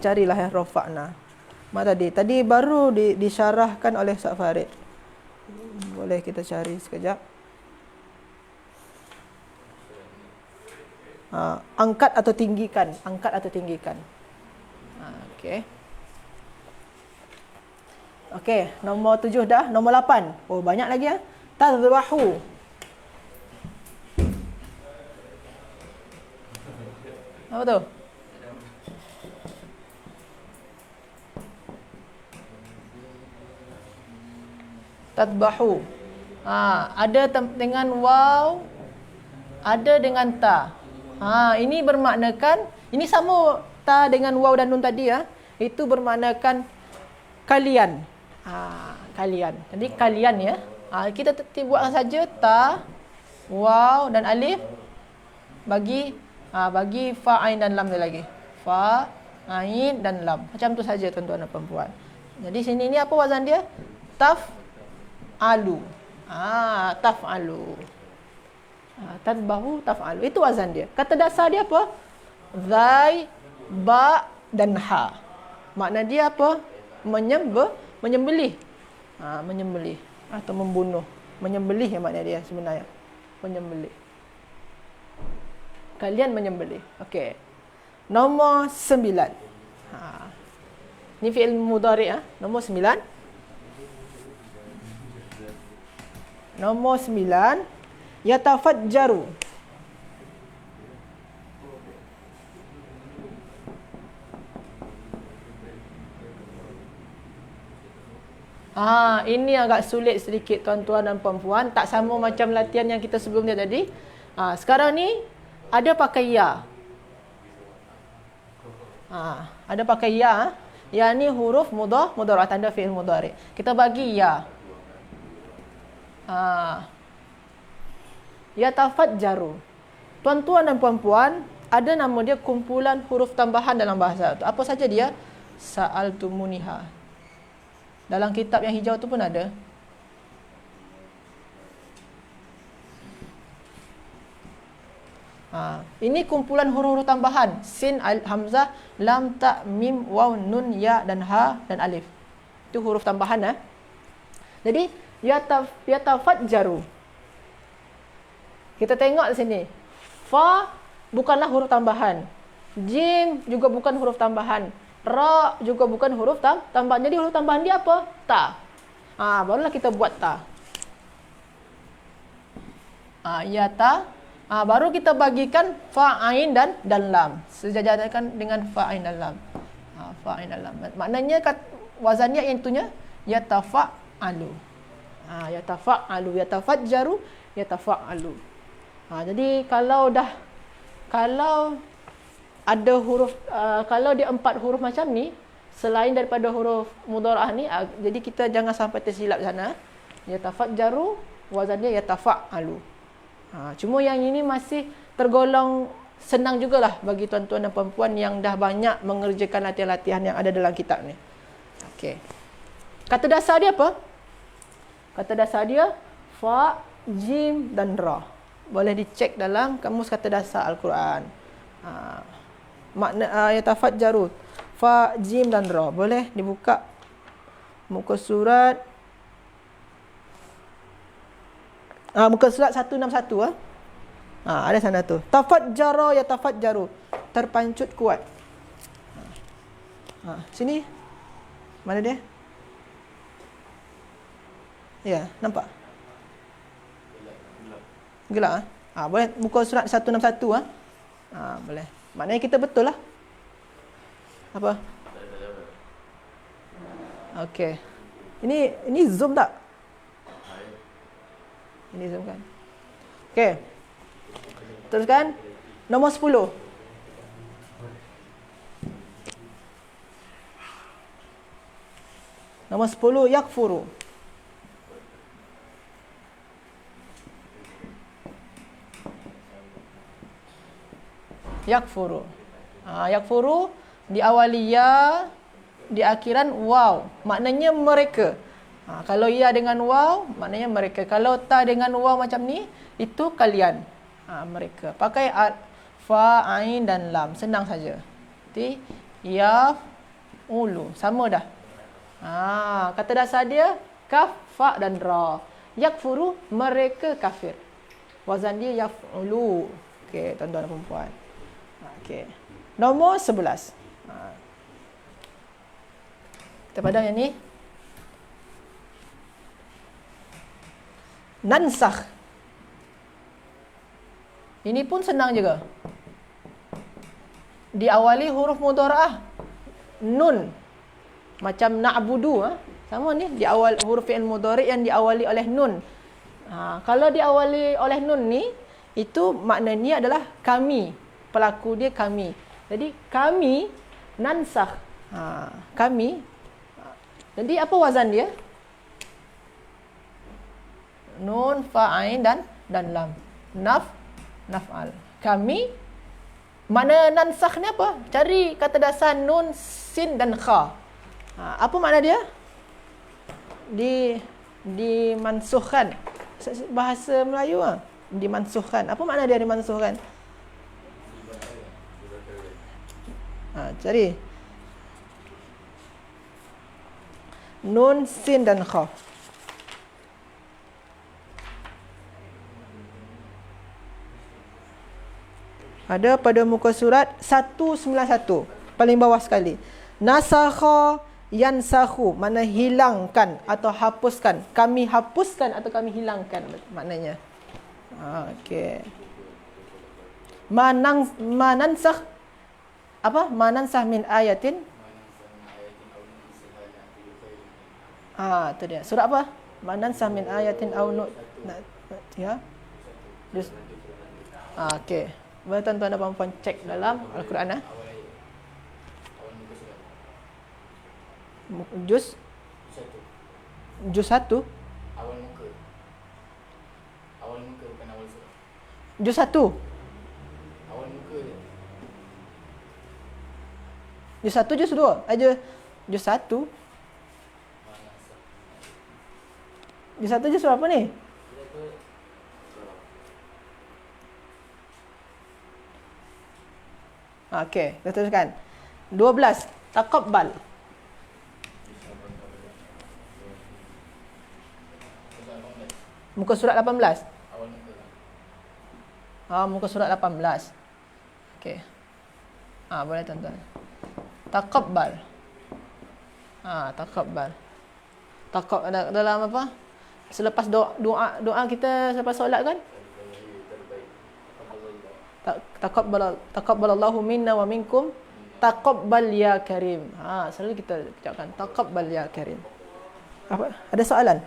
carilah ya rafa'na. Tadi baru disyarahkan oleh Ustaz Farid. Boleh kita cari sekejap. Angkat atau tinggikan. Angkat atau tinggikan. Okey. Okey, nombor 7 dah. Nombor 8. Oh, banyak lagi ya. Tadhbahu. Apa tu? Tadbahu. Ada dengan waw, ada dengan ta. Ini bermaknakan, ini sama ta dengan waw dan nun tadi ya. Itu bermaknakan kalian. Kalian. Jadi kalian ya. Kita buat saja ta, waw dan alif bagi fa, ain dan lam dia lagi. Fa, ain dan lam. Macam tu saja tuan-tuan dan puan-puan. Jadi sini ni apa wazan dia? Taf'alu. Taf'alu. Tadbahu taf'alu. Itu wazan dia. Kata dasar dia apa? Zai, ba dan ha. Makna dia apa? Menyembelih. Menyembelih atau membunuh. Menyembelih yang makna dia sebenarnya. Menyembelih. Kalian menyembelih. Okey. Nombor 9. Ni fi'il mudhari'. Nombor 9. Nombor 9. Yatafajjaru. Ini agak sulit sedikit tuan-tuan dan puan-puan. Tak sama macam latihan yang kita sebelum dia tadi. Sekarang ni ada pakai ya. Ada pakai ya. Ya ni huruf mudhari', tanda fi'il mudhari'. Kita bagi ya. Yatafajjaru. Tuan-tuan dan puan-puan, ada nama dia kumpulan huruf tambahan dalam bahasa Arab. Apa saja dia? Sa'altumuniha. Dalam kitab yang hijau tu pun ada. Ini kumpulan huruf-huruf tambahan. Sin, hamzah, lam, ta, mim, waw, nun, ya dan ha dan alif. Itu huruf tambahan. Jadi yatafajjaru. Kita tengok di sini. Fa bukanlah huruf tambahan. Jim juga bukan huruf tambahan. Ra juga bukan huruf tambahan. Jadi huruf tambahan dia apa? Ta. Barulah kita buat ta. Baru kita bagikan fa, ain dan lam. Sejajarkan dengan fa, ain dan lam. Fa, ain dan lam. Maknanya wazannya yang itunya yatafa'alu. Yatafa'alu, yatafajjaru, yatafa'alu. Jadi kalau ada huruf, kalau dia 4 huruf macam ni, selain daripada huruf mudhara'ah ni, jadi kita jangan sampai tersilap sana. Yatafajjaru, wazan dia yatafa'alu. Cuma yang ini masih tergolong senang jugalah bagi tuan-tuan dan puan-puan yang dah banyak mengerjakan latihan-latihan yang ada dalam kitab ni. Okey. Kata dasar dia apa? Kata dasar dia fa, jim dan ra. Boleh dicek dalam kamus kata dasar Al-Quran. Makna yatafajjaru fa, jim dan ra. Boleh dibuka muka surat muka surat 161. Ada sana tu. Tafajjara yatafajjaru. Terpancut kuat. Sini. Mana dia? Ya, nampak? Gelap. Boleh muka surat 161. Boleh. Maknanya kita betul lah. Apa? Okey. Ini zoom tak? Ini zoom kan. Okey. Teruskan. Nombor 10. Nombor 10 yakfuru. Yakfuru. Yakfuru diawali ya, di akhiran waw. Maknanya mereka. Kalau ya dengan waw, maknanya mereka. Kalau ta dengan waw macam ni, itu kalian. Mereka. Pakai fa, ain dan lam. Senang saja. Jadi ya, ulu. Sama dah. Kata dasar dia kaf, fa dan ra. Yakfuru, mereka kafir. Wazan dia yaf'ulu. Okey, tuan-tuan dan puan-puan. Okey. Nombor 11. Kita padang yang ni. Nansakh. Ini pun senang juga. Diawali huruf mudhara'ah. Nun. Macam na'budu. Sama ni. Diawal huruf fi'il mudhari' yang diawali oleh nun. Kalau diawali oleh nun ni, itu maknanya adalah kami. Pelaku dia kami. Jadi kami nansakh. Kami. Jadi apa wazan dia? Nun, fa, ain dan lam. Naf'al. Kami Makna nansakh ni apa? Cari kata dasar nun, sin dan kha. Apa makna dia? Dimansuhkan. Bahasa Melayu dimansuhkan. Apa makna dia dimansuhkan? Cari nun, sin dan kha. Ada pada muka surat 191, paling bawah sekali. Nasakha yansakhu, makna hilangkan atau hapuskan. Kami hapuskan atau kami hilangkan maknanya. Okey. Manansakh apa? Manansakh min ayatin. Tu dia. Surah apa? Manansakh min ayatin aw ya. Okey. Boleh tuan-tuan dan puan-puan cek dalam Al-Quran Juz 1. Awal muka bukan awal surah. Juz 1. Awal muka je. Juz 1, juz 2. Juz 1. Juz 1 juz berapa ni? Okey, kita teruskan. 12. Taqabbal. Muka surat 18. Muka surat 18. Okey. Boleh tuan-tuan. Taqabbal. Taqabbal. Dalam apa? Selepas doa kita selepas solat kan? Taqabbalallahu minna wa minkum. Taqabbal ya karim. Selalu kita ucapkan taqabbal ya karim. Apa? Ada soalan?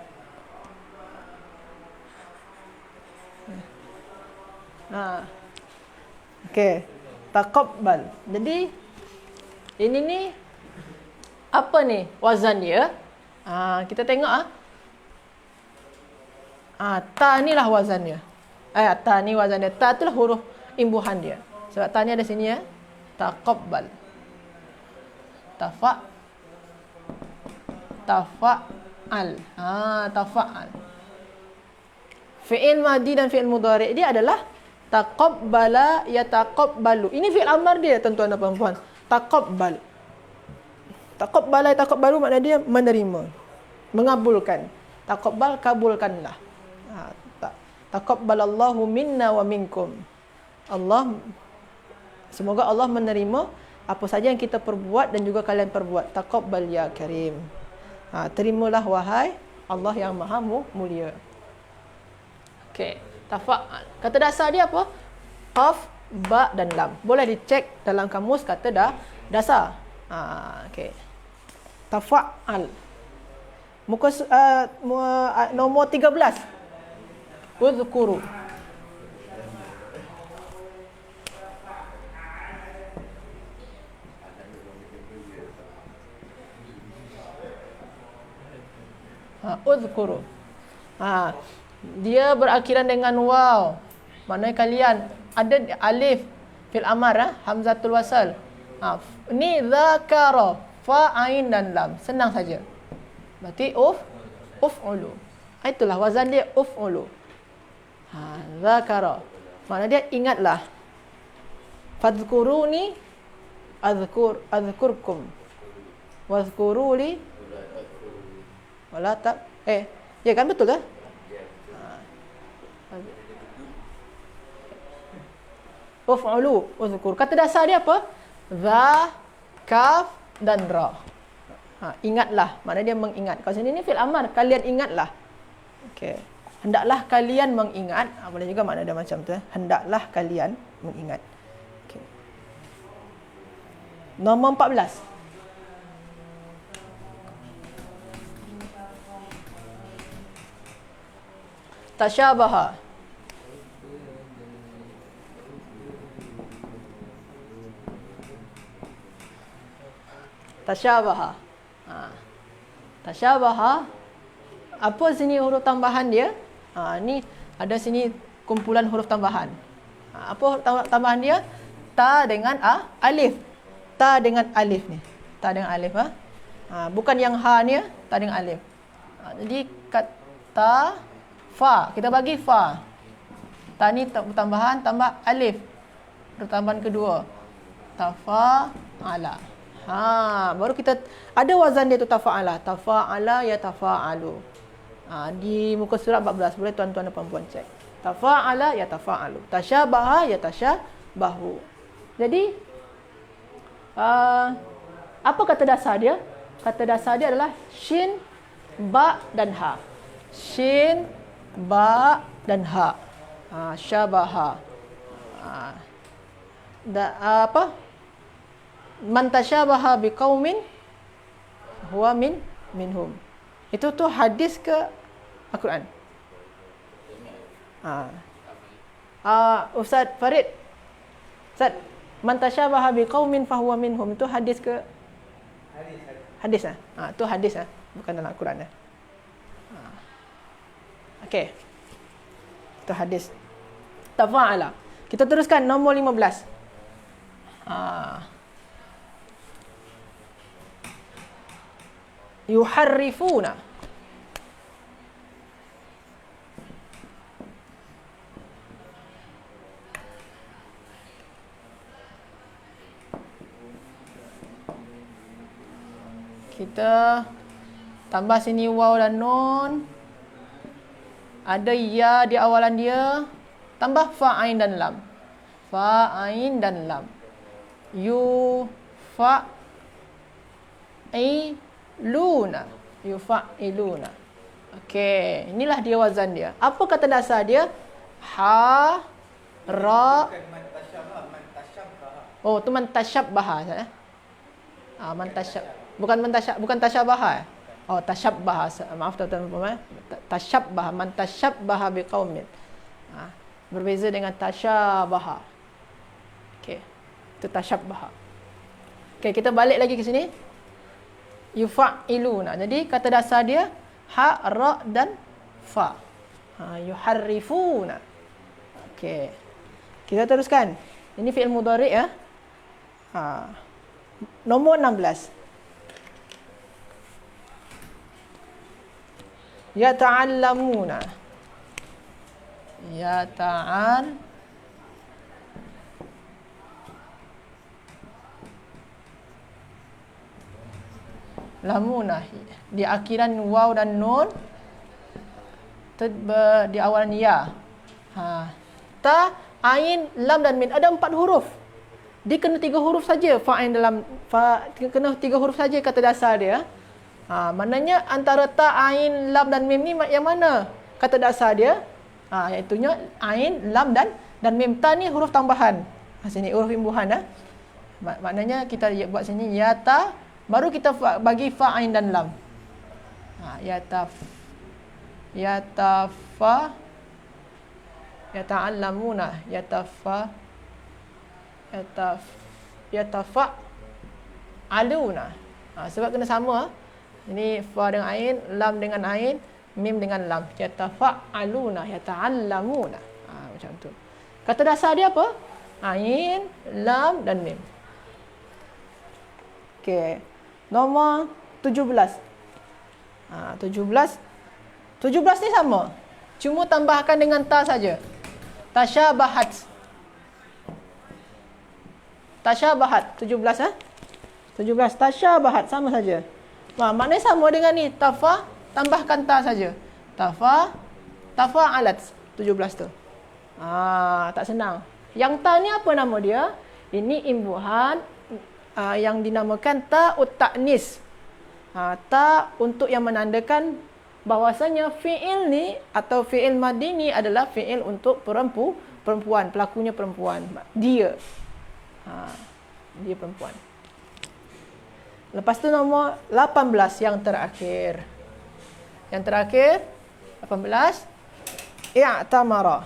Okey. Taqabbal. Jadi ini ni apa ni wazan dia? Kita tengok ta ni lah wazan dia. Ta ni wazan dia. Ta tu lah huruf imbuhan dia. Sebab ta ni ada sini ya. Taqabbal. Tafa'al. Tafa'al. Fi'il madhi dan fi'il mudhari' dia adalah taqabbala yataqabbalu. Ini fi'il amar dia tuan-tuan dan puan-puan. Taqabbal. Taqabbala yataqabbalu makna dia menerima, mengabulkan. Taqabbal, kabulkanlah. Taqabbalallahu minna wa minkum. Semoga Allah menerima apa saja yang kita perbuat dan juga kalian perbuat. Taqabbal ya karim. Terimalah wahai Allah yang maha mulia. Okey, tafa'al. Kata dasar dia apa? Qaf, ba dan lam. Boleh dicek dalam kamus kata dasar. Okey. Tafa'al. Muka nombor 13. Uzkuru. Uzkuru. Dia berakhiran dengan waw. Maknanya kalian ada alif fil amar, hamzatul wasal. Ni zakara, fa ain dan lam. Senang saja. Berarti uf'ulu. Itulah wazan dia uf'ulu. Zakara. Makna dia ingatlah. Fadhkuruni azkurkum. Wazkuruli wala tak. Ya kan betul kan? Uf'ulu uzkur. Kata dasar dia apa? Za, kaf dan ra. Ingatlah. Makna dia mengingat. Kalau sini ni fi'il amar, kalian ingatlah. Okey. Hendaklah kalian mengingat. Boleh juga makna dia macam tu. Hendaklah kalian mengingat. Okey. Nombor 14. Tasyabaha. Tasyabaha. Tasyabaha. Apa sini huruf tambahan dia? Ni ada sini kumpulan huruf tambahan. Apa huruf tambahan dia? ta dengan alif. Ta dengan alif ni. Ta dengan alif bukan yang ha ni ta dengan alif. Jadi kata fa, kita bagi fa. Ta ni tambahan tambah alif. Pertambahan kedua. Tafa'ala. Baru kita ada wazan dia tu tafa'ala. Tafa'ala ya tafa'alu. Di muka surat 14 boleh tuan-tuan dan puan-puan cek. Tafa'ala ya tafa'alu. Tasyabaha ya tasyabahu. Jadi apa kata dasar dia? Kata dasar dia adalah shin, ba dan ha. Shin, ba dan ha. Syabaha. Man tasyabaha biqaumin huwa minhum. Itu tu hadis ke Al-Quran? Ustaz Farid. Ustaz, man tasyabaha biqaumin fahuwa minhum, itu hadis ke? Hadis tu hadis bukan dalam Al-Quran Okey. Itu hadis. Tafa'ala. Kita teruskan nombor 15. Yuharrifuna. Kita tambah sini waw dan nun. Ada ya di awalan dia. Tambah fa, ain dan lam. Fa, ain dan lam. Yufa'iluna. Yufa'iluna. Okey, inilah dia wazan dia. Apa kata dasar dia? Ha, ra. Oh, tu man tashabbaha. Bukan tashabbaha. Oh, tashabbaha. Maaf tuan-tuan. Tashabbaha, man tashabbaha biqaumin. Berbeza dengan tasyabaha. Okey. Itu tashabbaha. Okey, kita balik lagi ke sini. Yufa'iluna. Jadi kata dasar dia ha, ra dan fa. Yuharrifuna. Okey. Kita teruskan. Ini fi'il mudhari' Nombor 16. Yata'allamuna. Lamuna. Di akhiran waw dan nun. Di awalan ya. Ta, ain, lam dan min. Ada 4 huruf. Dia kena 3 huruf saja. Fa'in dalam kena 3 huruf saja kata dasar dia. Maknanya antara ta, ain, lam dan mim ni yang mana kata dasar dia? Iaitunya ain, lam dan mim. Ta ni huruf tambahan. Sini huruf imbuhan Maknanya kita buat sini ya ta, baru kita bagi fa, ain dan lam. Yatafa, yata'allamuna, yatafa'aluna. Sebab kena sama. Ini fa dengan ain, lam dengan ain, mim dengan lam. Yatafa'aluna, yata'allamuna. Macam tu. Kata dasar dia apa? Ain, lam dan mim. Okey. Nombor 17. 17 ni sama. Cuma tambahkan dengan ta saja. Tasyabahat. 17 17 tasyabahat sama saja. Maknanya sama dengan ni. Tafa tambahkan ta saja. Tafa'alat 17 tu. Tak senang. Yang ta ni apa nama dia? Ini imbuhan yang dinamakan ta'ut ta'nis. Ta untuk yang menandakan bahwasanya fi'il ni atau fi'il madhi ni adalah fi'il untuk perempuan, pelakunya perempuan. Dia. Dia perempuan. Lepas tu nombor 18 yang terakhir. Yang terakhir 18 i'tamara.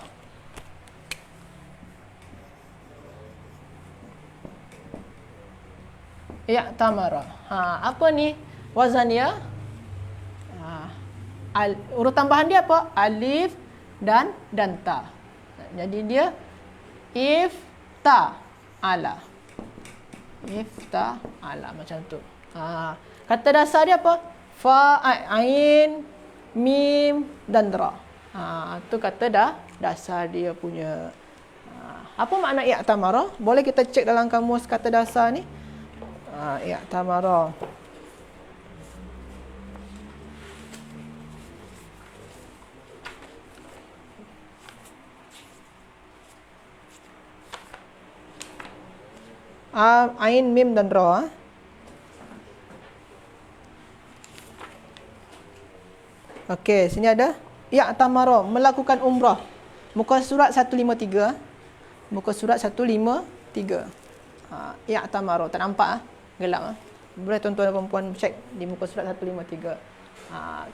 I'tamara. Apa ni wazan dia? Huruf tambahan dia apa? Alif dan ta. Jadi dia ifta. ala. Ifta'ala macam tu. Kata dasar dia apa? Fa, ain, mim dan ra. Tu kata dasar dia punya. Apa makna i'tamara? Boleh kita cek dalam kamus kata dasar ni. I'tamara. Ain, mim dan ra. Okey, sini ada i'tamara, melakukan umrah. Muka surat 153. Muka surat 153. I'tamara, tak nampak gelap Boleh tuan-tuan dan puan cek di muka surat 153.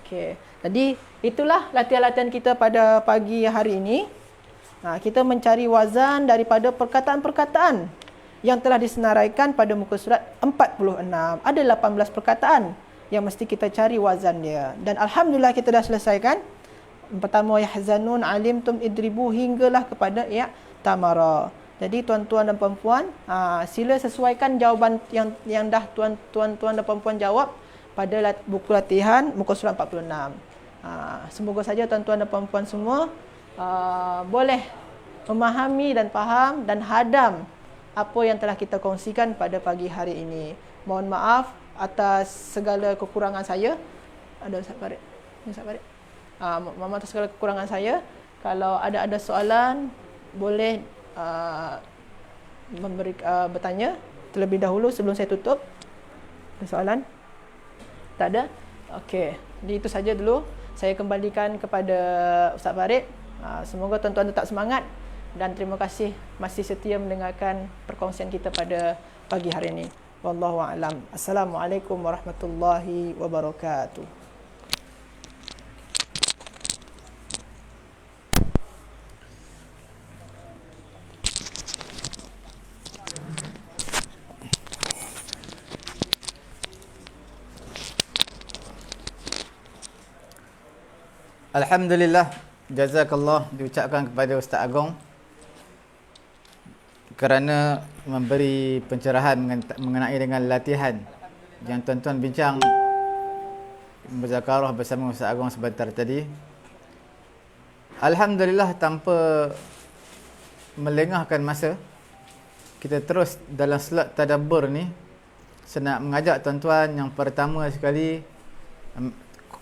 Okey. Jadi itulah latihan-latihan kita pada pagi hari ini. Kita mencari wazan daripada perkataan-perkataan yang telah disenaraikan pada muka surat 46. Ada 18 perkataan yang mesti kita cari wazan dia. Dan alhamdulillah kita dah selesaikan. Pertama yahzanun, alimtum, idribu hinggalah kepada i'tamara. Jadi tuan-tuan dan puan-puan, sila sesuaikan jawapan yang dah tuan-tuan dan puan-puan jawab pada buku latihan muka surat 46. Semoga saja tuan-tuan dan puan-puan semua boleh memahami dan faham dan hadam apa yang telah kita kongsikan pada pagi hari ini. Mohon maaf atas segala kekurangan saya. Ada Ustaz Farid. Mohon maaf atas segala kekurangan saya. Kalau ada soalan, boleh bertanya terlebih dahulu sebelum saya tutup. Ada soalan? Tak ada? Okey. Jadi itu saja dulu. Saya kembalikan kepada Ustaz Farid. Semoga tuan-tuan tetap semangat. Dan terima kasih masih setia mendengarkan perkongsian kita pada pagi hari ini. Wallahu a'lam. Assalamualaikum warahmatullahi wabarakatuh. Alhamdulillah, jazakallah diucapkan kepada Ustaz Agong kerana memberi pencerahan mengenai dengan latihan yang tuan-tuan bincang berzakarah bersama Ustaz Agong sebentar tadi. Alhamdulillah, tanpa melengahkan masa, kita terus dalam slot tadabbur ni. Saya nak mengajak tuan-tuan yang pertama sekali,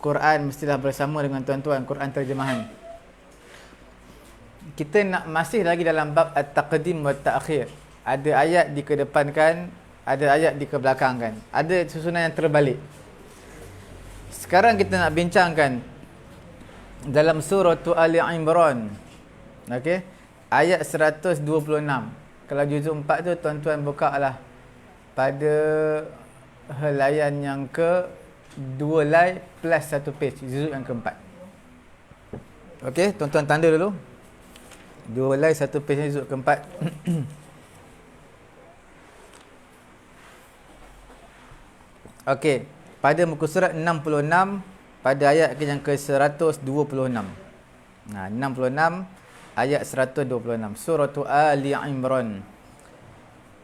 Quran mestilah bersama dengan tuan-tuan, Quran terjemahan. Kita nak masih lagi dalam bab at-taqdim wa ta'khir. Ada ayat dikedepankan, ada ayat dikebelakangkan. Ada susunan yang terbalik. Sekarang kita nak bincangkan dalam surah Ali Imran. Okey. Ayat 126. Kalau juzuk 4 tu tuan-tuan buka lah pada helaian yang ke 2 lai plus 1 page, juzuk yang keempat. Okey, tuan-tuan tanda dulu. 2 lai 1 page juzuk keempat. Okey, pada muka surat 66 pada ayat yang ke 126. 66 ayat 126 surah Ali Imran.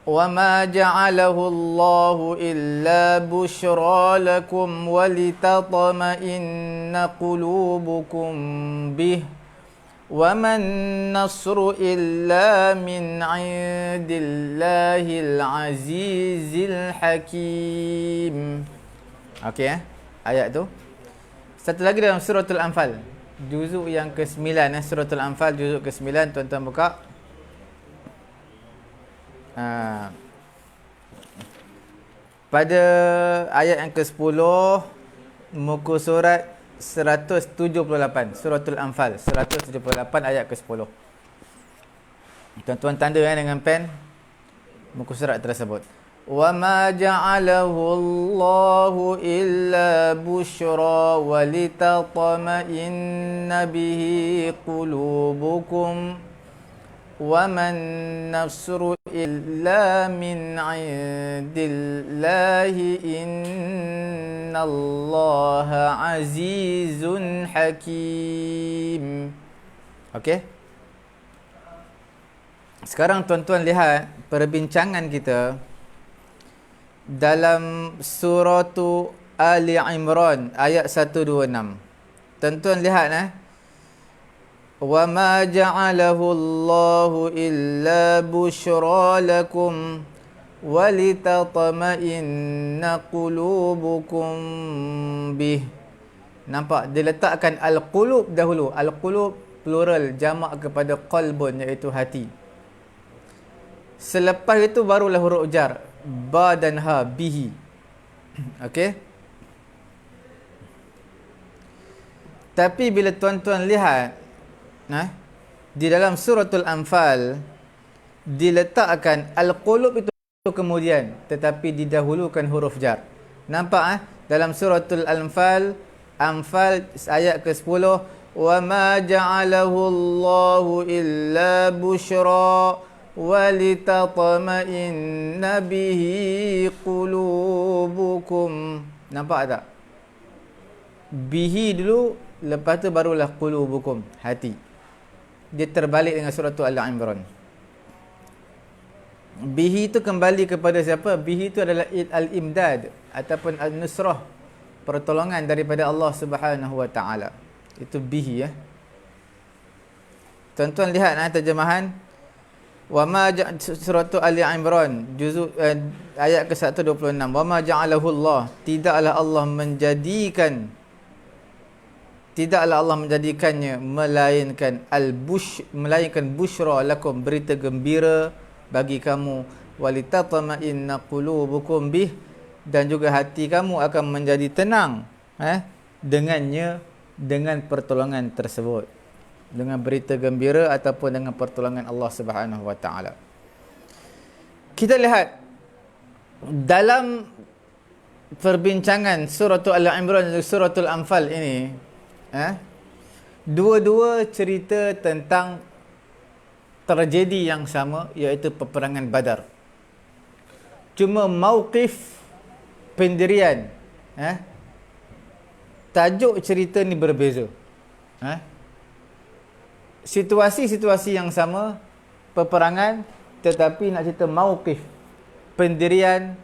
وَمَا جَعَلَهُ اللَّهُ إِلَّا بُشْرَى لَكُمْ وَلِتَطْمَئِنَّ قُلُوبُكُمْ بِهِ وَمَا النَّصْرُ إِلَّا مِنْ عِنْدِ اللَّهِ الْعَزِيزِ الْحَكِيمِ. Okey, ayat tu. Satu lagi dalam suratul Anfal, juzuk yang ke-9, suratul Anfal juzuk ke-9, tuan-tuan buka. Pada ayat yang ke-10, muka surat 178, suratul Anfal 178 ayat ke-10. Tuan-tuan tanda dengan pen muka surat tersebut. وَمَا جَعَلَهُ اللَّهُ إِلَّا بُشْرَى وَلِتَطْمَئِنَّ بِهِ قُلُوبُكُمْ وَمَا النَّصْرُ إِلَّا مِنْ عِنْدِ اللَّهِ إِنَّ اللَّهَ عَزِيزٌ حَكِيمٌ. Okey. Sekarang tuan-tuan lihat perbincangan kita dalam surah Ali Imran ayat 126. Tuan-tuan lihat wa ma ja'alahu Allahu illa busyra lakum walitatma'inna qulubukum bih. Nampak dia letakkan al-qulub dahulu. Al-qulub plural jamak kepada qalbun iaitu hati. Selepas itu barulah huruf jar ba dan ha bihi. Okey. Tapi bila tuan-tuan lihat di dalam suratul Anfal diletakkan al-qulub itu kemudian tetapi didahulukan huruf jar. Nampak dalam suratul Anfal ayat ke-10 wa ma ja'alahu Allahu illa busyra walitatma'inna bihi qulubukum. Nampak tak? Bihi dulu, lepas tu barulah qulubukum, hati. Dia terbalik dengan surah Al-Imran. Bihi itu kembali kepada siapa? Bihi itu adalah al-imdad ataupun al-nusrah, pertolongan daripada Allah Subhanahu wa taala. Itu bihi Tuan-tuan lihat terjemahan wa ma surah Ali Imran juzuk ayat ke-126. Wa ma ja'alahu Allah, tidaklah Allah menjadikannya melainkan busyra lakum, berita gembira bagi kamu, walitatma'inna qulubukum bih, dan juga hati kamu akan menjadi tenang dengannya, dengan pertolongan tersebut, dengan berita gembira ataupun dengan pertolongan Allah Subhanahu wa taala. Kita lihat dalam perbincangan surah Al-Imran dan surah Al-Anfal ini, dua-dua cerita tentang tragedi yang sama, iaitu peperangan Badar. Cuma mauqif pendirian, tajuk cerita ni berbeza. Situasi-situasi yang sama, peperangan, tetapi nak cerita mauqif pendirian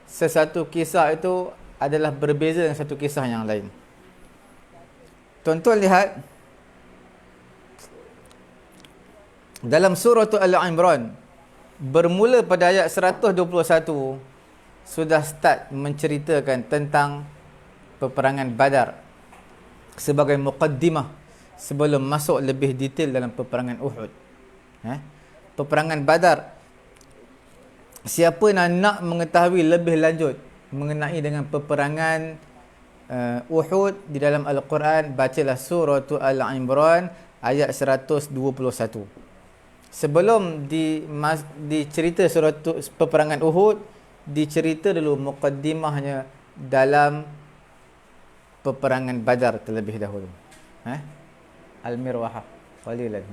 sesuatu kisah itu adalah berbeza dengan satu kisah yang lain. Tuan-tuan lihat dalam surah Al-Imran, bermula pada ayat 121 sudah start menceritakan tentang peperangan Badar sebagai muqaddimah sebelum masuk lebih detail dalam peperangan Uhud. Peperangan Badar, siapa nak mengetahui lebih lanjut mengenai dengan peperangan Uhud di dalam Al-Quran, bacalah surah Al-Imran ayat 121. Sebelum dicerita surah peperangan Uhud, dicerita dulu muqaddimahnya dalam peperangan Badar terlebih dahulu. Al-Mirwahah qalilan.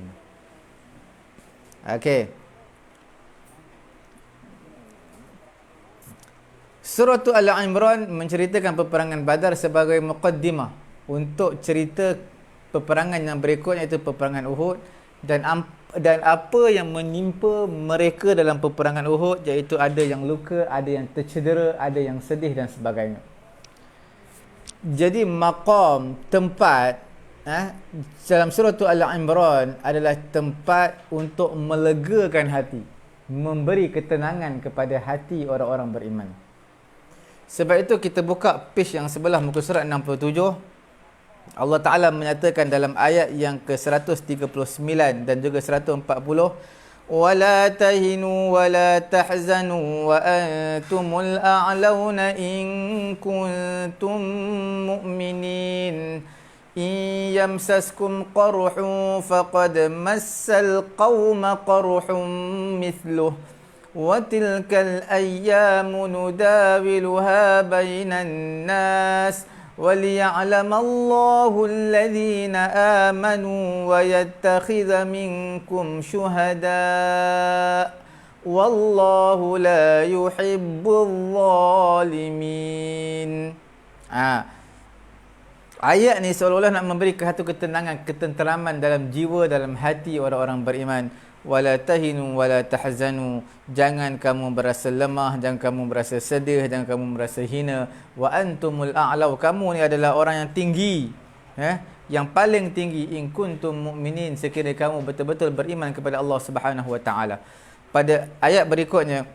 Okey. Surah Al-Imran menceritakan peperangan Badar sebagai muqaddimah untuk cerita peperangan yang berikutnya, iaitu peperangan Uhud, dan apa yang menimpa mereka dalam peperangan Uhud, iaitu ada yang luka, ada yang tercedera, ada yang sedih dan sebagainya. Jadi maqam, tempat dalam surah Al-Imran adalah tempat untuk melegakan hati, memberi ketenangan kepada hati orang-orang beriman. Sebab itu kita buka page yang sebelah muka surat 67. Allah Ta'ala menyatakan dalam ayat yang ke-139 dan juga 140, وَلَا تَهِنُوا وَلَا تَحْزَنُوا وَأَنْتُمُ الْأَعْلَوْنَ إِنْ كُنْتُمْ مُؤْمِنِينَ إِنْ يَمْسَسْكُمْ قَرْحٌ فَقَدْ مَسَّ الْقَوْمَ قَرْحٌ مِثْلُهُ وَتِلْكَ الْأَيَّامُ نُدَاوِلُهَا بَيْنَ النَّاسِ وَلِيَعْلَمَ اللَّهُ الَّذِينَ آمَنُوا وَيَتَّخِذَ مِنْكُمْ شُهَدَاءَ وَاللَّهُ لَا يُحِبُّ الظَّالِمِينَ. Ayat ni seolah-olah nak memberi satu ketenangan, ketenteraman dalam jiwa, dalam hati orang-orang beriman. wala tahinu wala tahzanu. Jangan kamu berasa lemah, jangan kamu berasa sedih, jangan kamu merasa hina. Wa antumul a'law, kamu ni adalah orang yang tinggi, yang paling tinggi. In kuntum mu'minin, sekiranya kamu betul-betul beriman kepada Allah Subhanahu wa taala. Pada ayat berikutnya,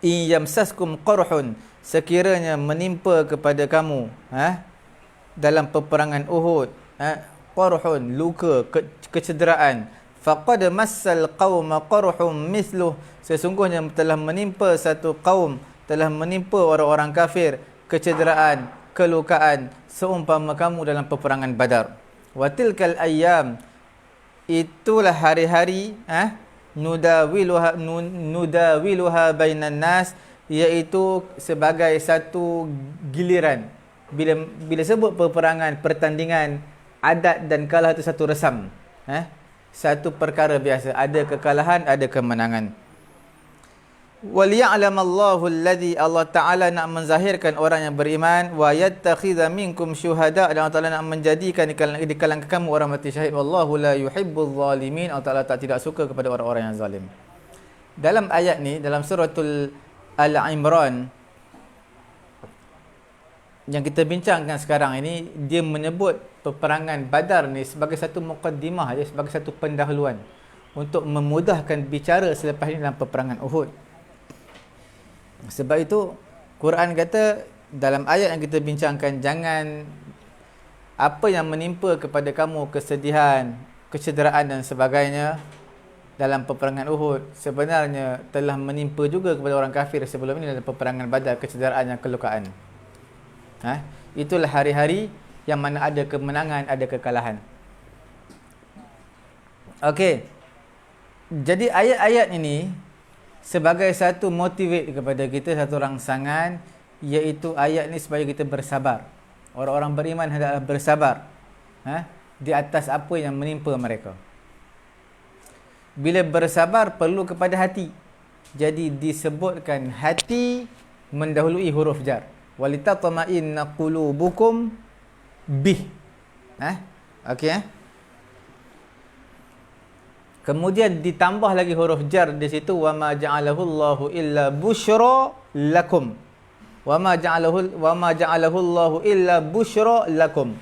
in yamsaskum qarhun, sekiranya menimpa kepada kamu dalam peperangan Uhud, qarhun, luka, kecederaan, faqad massal qauma qarhum mithluh, sesungguhnya telah menimpa satu kaum, telah menimpa orang-orang kafir kecederaan, kelukaan seumpama kamu dalam peperangan Badar. Wa tilkal ayyam, itulah hari-hari nudawiluha bainan nas, iaitu sebagai satu giliran. Bila sebut peperangan, pertandingan, adat dan kalah itu satu resam, satu perkara biasa, ada kekalahan, ada kemenangan. Waliya'lamallahu alladhi, Allah Ta'ala nak menzahirkan orang yang beriman, wa yattakhidha minkum syuhada, dan Allah Ta'ala nak menjadikan di kalangan kamu orang mati syahid. Wallahu la yuhibbul zalimin, Allah Ta'ala tidak suka kepada orang-orang yang zalim. Dalam ayat ni, dalam suratul Al-Imran yang kita bincangkan sekarang ini, dia menyebut peperangan Badar ni sebagai satu muqaddimah, sebagai satu pendahuluan untuk memudahkan bicara selepas ini dalam peperangan Uhud. Sebab itu Quran kata dalam ayat yang kita bincangkan, jangan apa yang menimpa kepada kamu, kesedihan, kecederaan dan sebagainya dalam peperangan Uhud, sebenarnya telah menimpa juga kepada orang kafir sebelum ini dalam peperangan Badar, kecederaan dan kelukaan. Itulah hari-hari yang mana ada kemenangan, ada kekalahan. Okey. Jadi ayat-ayat ini sebagai satu motivate kepada kita, satu rangsangan, iaitu ayat ni supaya kita bersabar. Orang-orang beriman hendaklah bersabar di atas apa yang menimpa mereka. Bila bersabar perlu kepada hati. Jadi disebutkan hati mendahului huruf jar. Walitatma'inna qulubukum bih. Okey. Kemudian ditambah lagi huruf jar di situ, wa ma ja'alahu Allahu illa busyra lakum. Wa ma ja'alahu Allahu illa busyra lakum.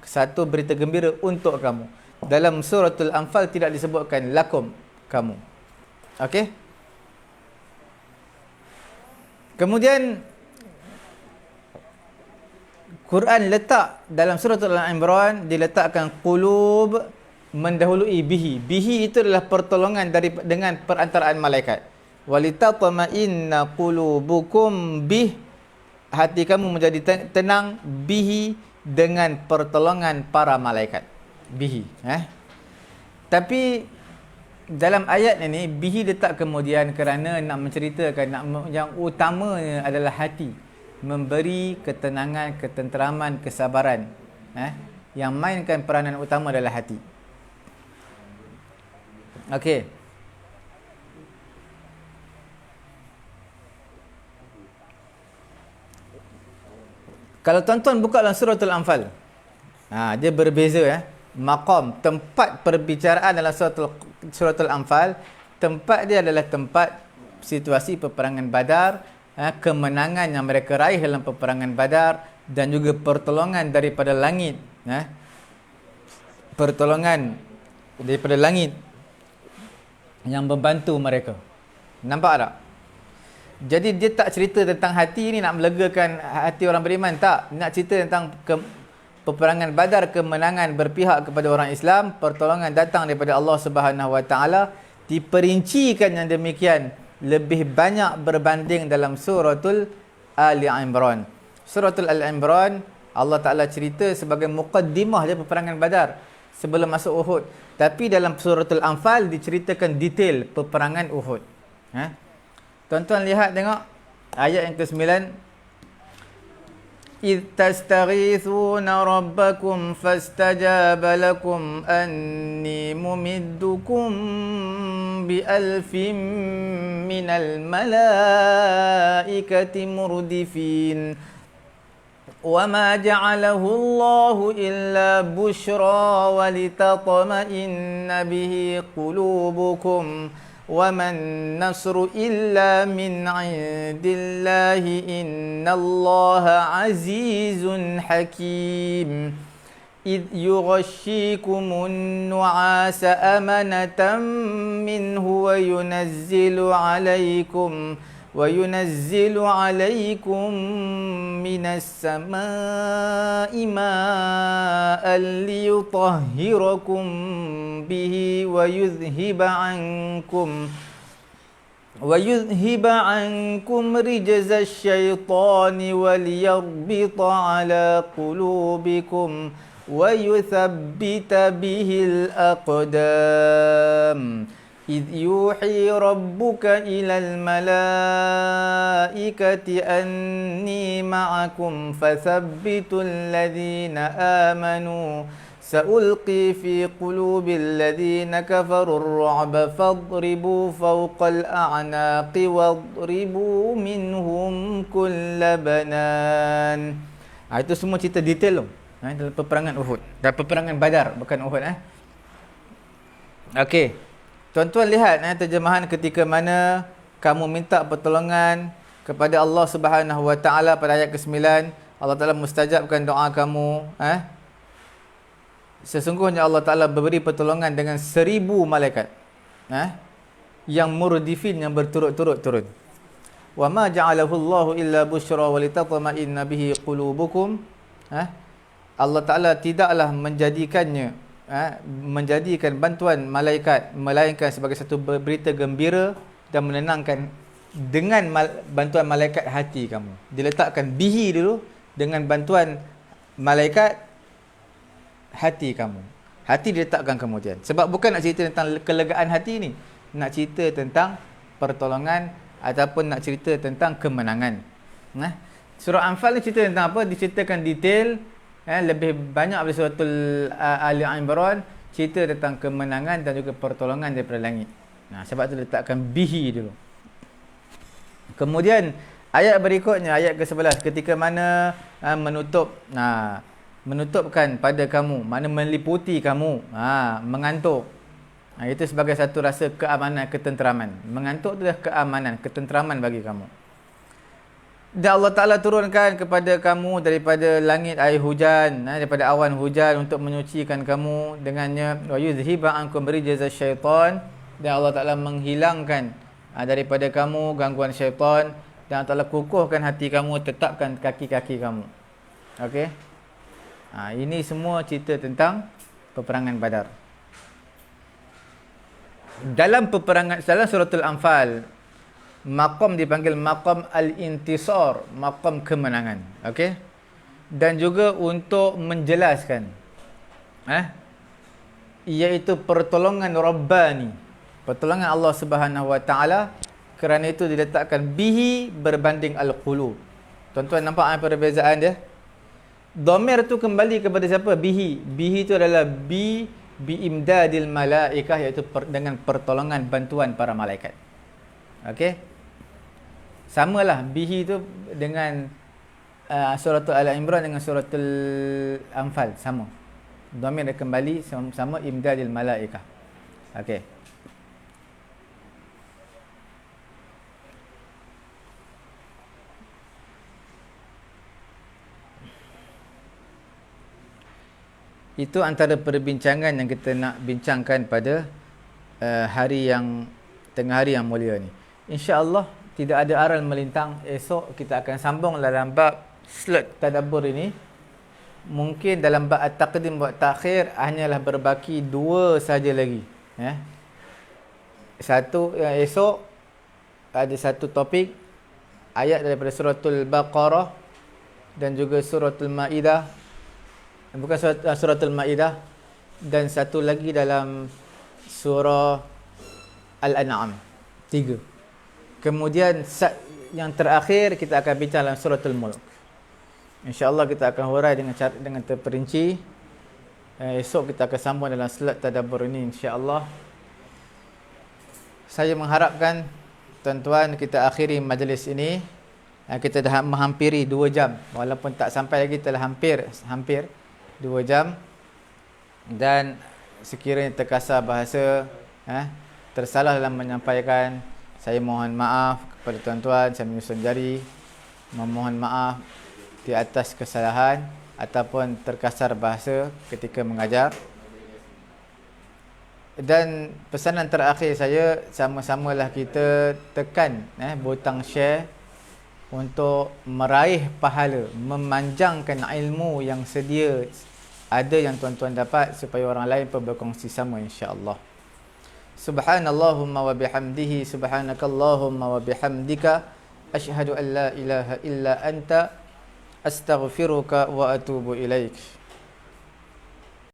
Satu berita gembira untuk kamu. Dalam suratul Anfal tidak disebutkan lakum, kamu. Okey? Kemudian Quran letak dalam suratul Al-Imran, diletakkan qulub mendahului bihi. Bihi itu adalah pertolongan dengan perantaraan malaikat. Walitatma'inna qulubukum bih, hati kamu menjadi tenang, bihi, dengan pertolongan para malaikat. Bihi. Tapi dalam ayat ini bihi letak kemudian kerana nak menceritakan yang utamanya adalah hati, memberi ketenangan, ketenteraman, kesabaran. Yang mainkan peranan utama adalah hati. Okey. Kalau tuan-tuan buka dalam suratul Anfal, dia berbeza maqam, tempat perbicaraan dalam suratul Anfal, tempat dia adalah tempat situasi peperangan Badar, kemenangan yang mereka raih dalam peperangan Badar, dan juga pertolongan daripada langit, pertolongan daripada langit yang membantu mereka. Nampak tak? Jadi dia tak cerita tentang hati ni nak melegakan hati orang beriman, tak. Nak cerita tentang peperangan Badar, kemenangan berpihak kepada orang Islam, pertolongan datang daripada Allah Subhanahu Wa Taala, diperincikan yang demikian lebih banyak berbanding dalam suratul Ali Imran. Suratul Al-Imran Allah Taala cerita sebagai muqaddimah dia peperangan Badar sebelum masuk Uhud. Tapi dalam suratul Anfal diceritakan detail peperangan Uhud. Tuan-tuan lihat, tengok ayat yang ke-9. إِذْ تَسْتَغِيثُونَ رَبَّكُمْ فَاسْتَجَابَ لَكُمْ أَنِّي مُمِدُّكُمْ بِأَلْفٍ مِّنَ الْمَلَائِكَةِ مُرْدِفِينَ. وما جعله الله إلا بشرى ولتطمئن به قلوبكم وما النصر إلا من عند الله إن الله عزيز حكيم إذ يغشيكم النعاس أمنة منه وينزل عليكم من السماء ماء ليطهركم به ويذهب عنكم رجز الشيطان وليربط على قلوبكم ويثبت به الأقدام إذ يوحي ربك إلى الملائكة أني معكم فثبتوا الذين آمنوا سألقي في قلوب الذين كفروا الرعب فاضربوا فوق الأعناق واضربوا منهم كل بنان. Itu semua cerita detail loh. Dalam peperangan Uhud. Dalam peperangan Badar, bukan Uhud. Okey. Tuan-tuan lihat terjemahan ketika mana kamu minta pertolongan kepada Allah Subhanahu Wa Taala pada ayat ke-9. Allah Taala mustajabkan doa kamu. Sesungguhnya Allah Taala memberi pertolongan dengan 1000 malaikat. Yang murdifin, yang berturut-turut turun. Wa ma ja'alahu Allahu illa busyra wa litatma'inna bihi qulubukum. Allah Ta'ala tidaklah menjadikan bantuan malaikat melainkan sebagai satu berita gembira dan menenangkan dengan bantuan malaikat hati kamu. Diletakkan bihi dulu, dengan bantuan malaikat hati kamu. Hati diletakkan kemudian. Sebab bukan nak cerita tentang kelegaan hati ni, nak cerita tentang pertolongan ataupun nak cerita tentang kemenangan. Surah Anfal ni cerita tentang apa? Diceritakan detail, lebih banyak daripada suratul Ali Imran, cerita tentang kemenangan dan juga pertolongan daripada langit. Sebab tu letakkan bihi dulu. Kemudian ayat berikutnya, ayat ke-11, ketika mana menutupkan pada kamu, mana meliputi kamu, mengantuk. Itu sebagai satu rasa keamanan, ketenteraman. Mengantuk tu dah keamanan, ketenteraman bagi kamu. Dan Allah Ta'ala turunkan kepada kamu daripada langit air hujan, daripada awan hujan untuk menyucikan kamu dengannya. Wa yuzhiba ankum rijza syaitan, dan Allah Ta'ala menghilangkan daripada kamu gangguan syaitan, dan Allah Ta'ala kukuhkan hati kamu, tetapkan kaki-kaki kamu. Okey. Ini semua cerita tentang peperangan Badar. Dalam suratul Anfal, maqam dipanggil maqam al-intisar, maqam kemenangan. Okey. Dan juga untuk menjelaskan iaitu pertolongan Rabbani, pertolongan Allah Subhanahu Wa Taala. Kerana itu diletakkan bihi berbanding al-qulub. Tuan-tuan nampak perbezaan dia? Dhamir tu kembali kepada siapa? Bihi. Bihi itu adalah biimdadil malaikah, iaitu dengan pertolongan bantuan para malaikat. Okey. Samalah bihi tu dengan suratul Al-Imran dengan suratul Anfal, sama. Dhamir dia kembali sama imdadil malaikah. Okey. Itu antara perbincangan yang kita nak bincangkan pada tengah hari yang mulia ni. InsyaAllah tidak ada aral melintang. Esok kita akan sambung dalam bab slot tadabbur ini. Mungkin dalam bab at-taqdim wa ta'khir hanyalah berbaki 2 saja lagi. Esok ada satu topik, ayat daripada suratul Baqarah dan juga suratul Maidah. Bukan suratul Maidah, dan satu lagi dalam surah Al-An'am. 3. Kemudian yang terakhir kita akan bincang dalam suratul Mulk. InsyaAllah kita akan hurai dengan terperinci. Esok kita akan sambung dalam slot tadabbur ini, insyaAllah. Saya mengharapkan tuan-tuan kita akhiri majlis ini Kita dah menghampiri 2 jam. Walaupun tak sampai lagi, telah hampir 2 jam. Dan sekiranya terkasar bahasa, tersalah dalam menyampaikan, saya mohon maaf kepada tuan-tuan. Saya menyusun jari memohon maaf di atas kesalahan ataupun terkasar bahasa ketika mengajar. Dan pesanan terakhir saya, sama-samalah kita tekan butang share untuk meraih pahala, memanjangkan ilmu yang sedia ada yang tuan-tuan dapat, supaya orang lain pun berkongsi sama, insya-Allah. Subhanallahumma wa bihamdihi, subhanakallahumma wa bihamdika, asyhadu an la ilaha illa anta, astaghfiruka wa atubu ilaik.